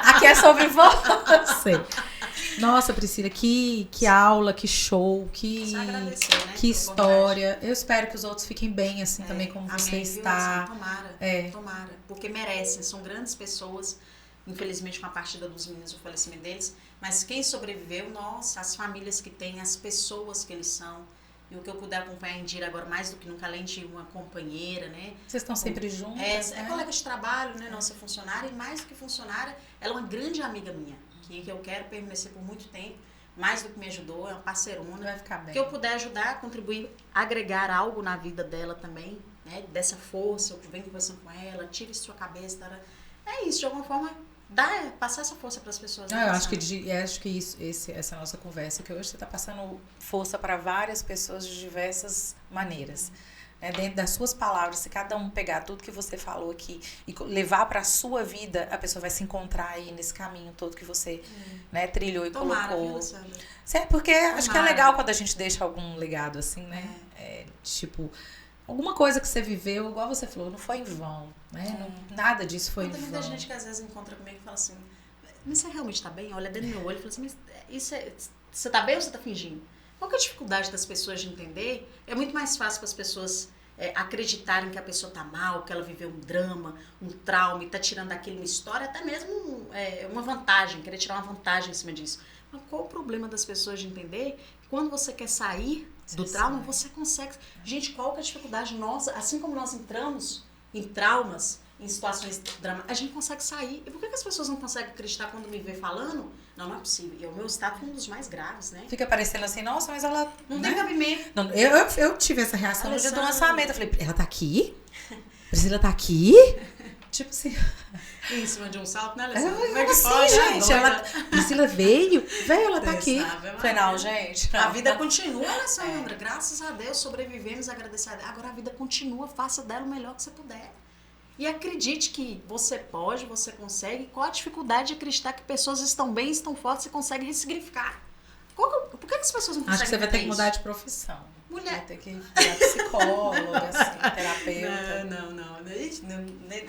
Aqui é sobre você. Nossa, Priscila, que aula, que show, que história. Eu espero que os outros fiquem bem, assim, também como você está. Tomara. Porque merecem, são grandes pessoas. Infelizmente, com a partida dos meninos, o falecimento deles. Mas quem sobreviveu, nossa, as famílias que têm, as pessoas que eles são. E o que eu puder acompanhar a Indira agora, mais do que nunca, além de uma companheira, né? Vocês estão sempre juntas, É colega de trabalho, né? Nossa funcionária. E mais do que funcionária, ela é uma grande amiga minha. Que eu quero permanecer por muito tempo. Mais do que me ajudou, é uma parceirona. Vai ficar bem. Que eu puder ajudar, contribuir, agregar algo na vida dela também. Né? Dessa força, eu venho conversando com ela, tire isso da sua cabeça. Tá? É isso, de alguma forma... passar essa força para as pessoas. Eu acho que essa nossa conversa, que hoje você está passando força para várias pessoas de diversas maneiras. Dentro das suas palavras, se cada um pegar tudo que você falou aqui e levar para a sua vida, a pessoa vai se encontrar aí nesse caminho todo que você trilhou e colocou. Porque acho que é legal quando a gente deixa algum legado assim, né? Tipo... Alguma coisa que você viveu, igual você falou, não foi em vão, né? Nada disso foi em vão. Tem muita gente que às vezes encontra comigo e fala assim, mas você realmente tá bem? Olha dentro do meu olho e fala assim, mas você tá bem ou você tá fingindo? Qual que é a dificuldade das pessoas de entender? É muito mais fácil para as pessoas acreditarem que a pessoa tá mal, que ela viveu um drama, um trauma e tá tirando daquilo uma história, até mesmo uma vantagem, querer tirar uma vantagem em cima disso. Mas qual o problema das pessoas de entender que quando você quer sair do trauma, você consegue. Gente, qual que é a dificuldade nossa? Assim como nós entramos em traumas, em situações dramáticas, a gente consegue sair. E por que as pessoas não conseguem acreditar quando me vê falando? Não é possível. E o meu estado foi um dos mais graves, né? Fica parecendo assim, nossa, mas ela... Não tem cabimento. Não, eu tive essa reação no dia do lançamento. Eu falei, ela tá aqui? Priscila tá aqui? Tipo assim... Em cima de um salto, né, Alessandra? Gente, Priscila veio, ela tá aqui. Falei, não, gente. A vida continua, Alessandra. Graças a Deus, sobrevivemos, agradecer a Deus. Agora a vida continua, faça dela o melhor que você puder. E acredite que você pode, você consegue. Qual a dificuldade de acreditar que pessoas estão bem, estão fortes e conseguem ressignificar? Por que as pessoas não conseguem? Acho que você vai ter que mudar de profissão. Mulher. Vai ter que virar psicóloga, assim, terapeuta. Não.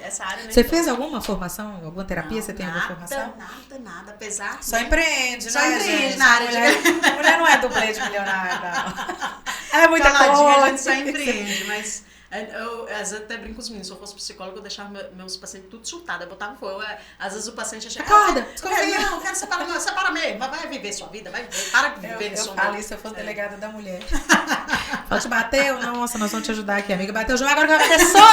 Essa área... Você fez alguma formação, alguma terapia? Você tem alguma formação? Nada. Apesar... Só empreende, só né, empreende gente? na área de... Mulher não é dublê de milionária, não. Ela é muita Caladinha, coisa. A gente só empreende, mas... Eu, às vezes, até brinco com os meninos. Se eu fosse psicóloga, eu deixava meus pacientes tudo chutados. Eu botava fogo. Às vezes o paciente achava... Acorda! Não, quero separar. Não, separa mesmo. Vai viver sua vida. Vai viver. Para de viver no seu mundo. Eu falo isso se eu fosse delegada da mulher. Fala, te bateu? Nossa, nós vamos te ajudar aqui, amiga. Bateu o jogo, agora quem vai bater sou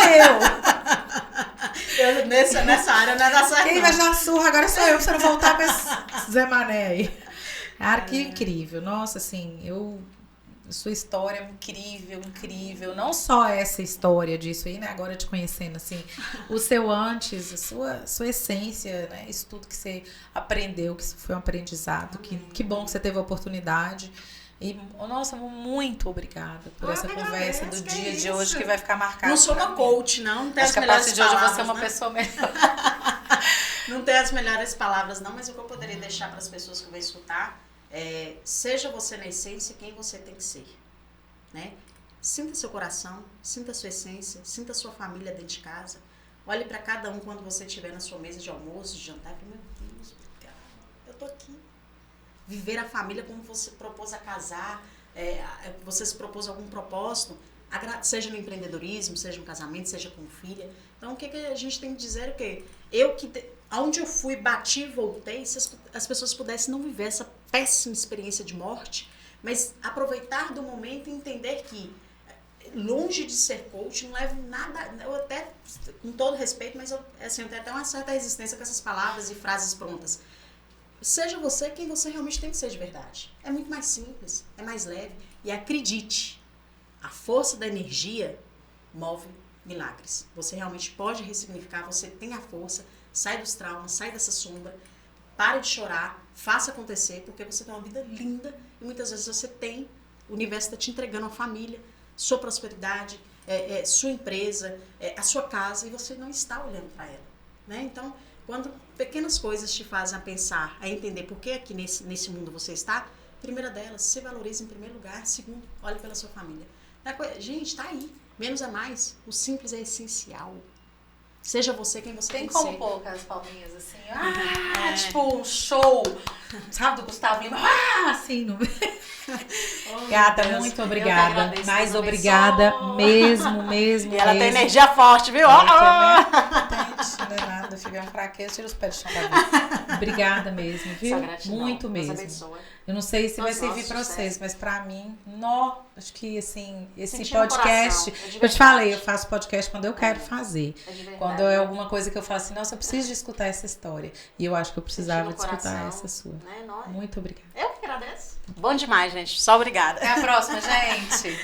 eu. Nessa área não é da certo. Quem vai dar surra agora sou eu, pra você não voltar pra esse Zé Mané aí. Cara, que incrível. Nossa, assim, sua história é incrível. Não só essa história disso aí, né? Agora te conhecendo, assim, o seu antes, a sua essência, né? Isso tudo que você aprendeu, que isso foi um aprendizado. Que bom que você teve a oportunidade. E, nossa, muito obrigada por essa conversa do dia de hoje, que vai ficar marcada. Não sou uma coach, não tem as melhores palavras. Acho que a partir de hoje eu vou ser uma pessoa melhor. Não tem as melhores palavras, não, mas o que eu poderia deixar para as pessoas que vão escutar seja você na essência quem você tem que ser, né? Sinta seu coração, sinta sua essência, sinta sua família dentro de casa. Olhe para cada um quando você estiver na sua mesa de almoço, de jantar, e meu Deus, eu tô aqui. Viver a família como você propôs a casar, você se propôs algum propósito, seja no empreendedorismo, seja no casamento, seja com filha. Então, o que a gente tem que dizer é o quê? Aonde eu fui, bati, voltei, se as pessoas pudessem não viver essa péssima experiência de morte, mas aproveitar do momento e entender que longe de ser coach, não levo nada, eu até, com todo respeito, mas eu, assim, eu tenho até uma certa resistência com essas palavras e frases prontas. Seja você quem você realmente tem que ser de verdade. É muito mais simples, é mais leve. E acredite, a força da energia move milagres. Você realmente pode ressignificar, você tem a força, sai dos traumas, sai dessa sombra, pare de chorar, faça acontecer, porque você tem uma vida linda e muitas vezes você tem, o universo está te entregando a família, sua prosperidade, sua empresa, a sua casa, e você não está olhando para ela, né? Então, quando pequenas coisas te fazem a pensar, a entender por que aqui nesse mundo você está, primeira delas, se valorize em primeiro lugar. Segundo, olhe pela sua família. Gente, tá aí. Menos é mais. O simples é essencial. Seja você quem você tem que ser. Tem como pôr as palminhas assim? Tipo um show, sabe, do Gustavo Lima? Assim, no... Gata, muito obrigada. Mais obrigada mesmo. E ela tem energia forte, viu? Não é nada, fica fraqueza, tira os pés do chão da vida. Obrigada mesmo, viu? Muito mesmo. Abençoa. Eu não sei se vai servir pra vocês, mas pra mim, acho que assim, esse podcast, eu te falei, eu faço podcast quando eu quero fazer. Quando é alguma coisa que eu falo assim, nossa, eu preciso de escutar essa história. E eu acho que eu precisava de escutar essa sua. Né? Muito obrigada. Eu que agradeço. Bom demais, gente. Só obrigada. Até a próxima, gente.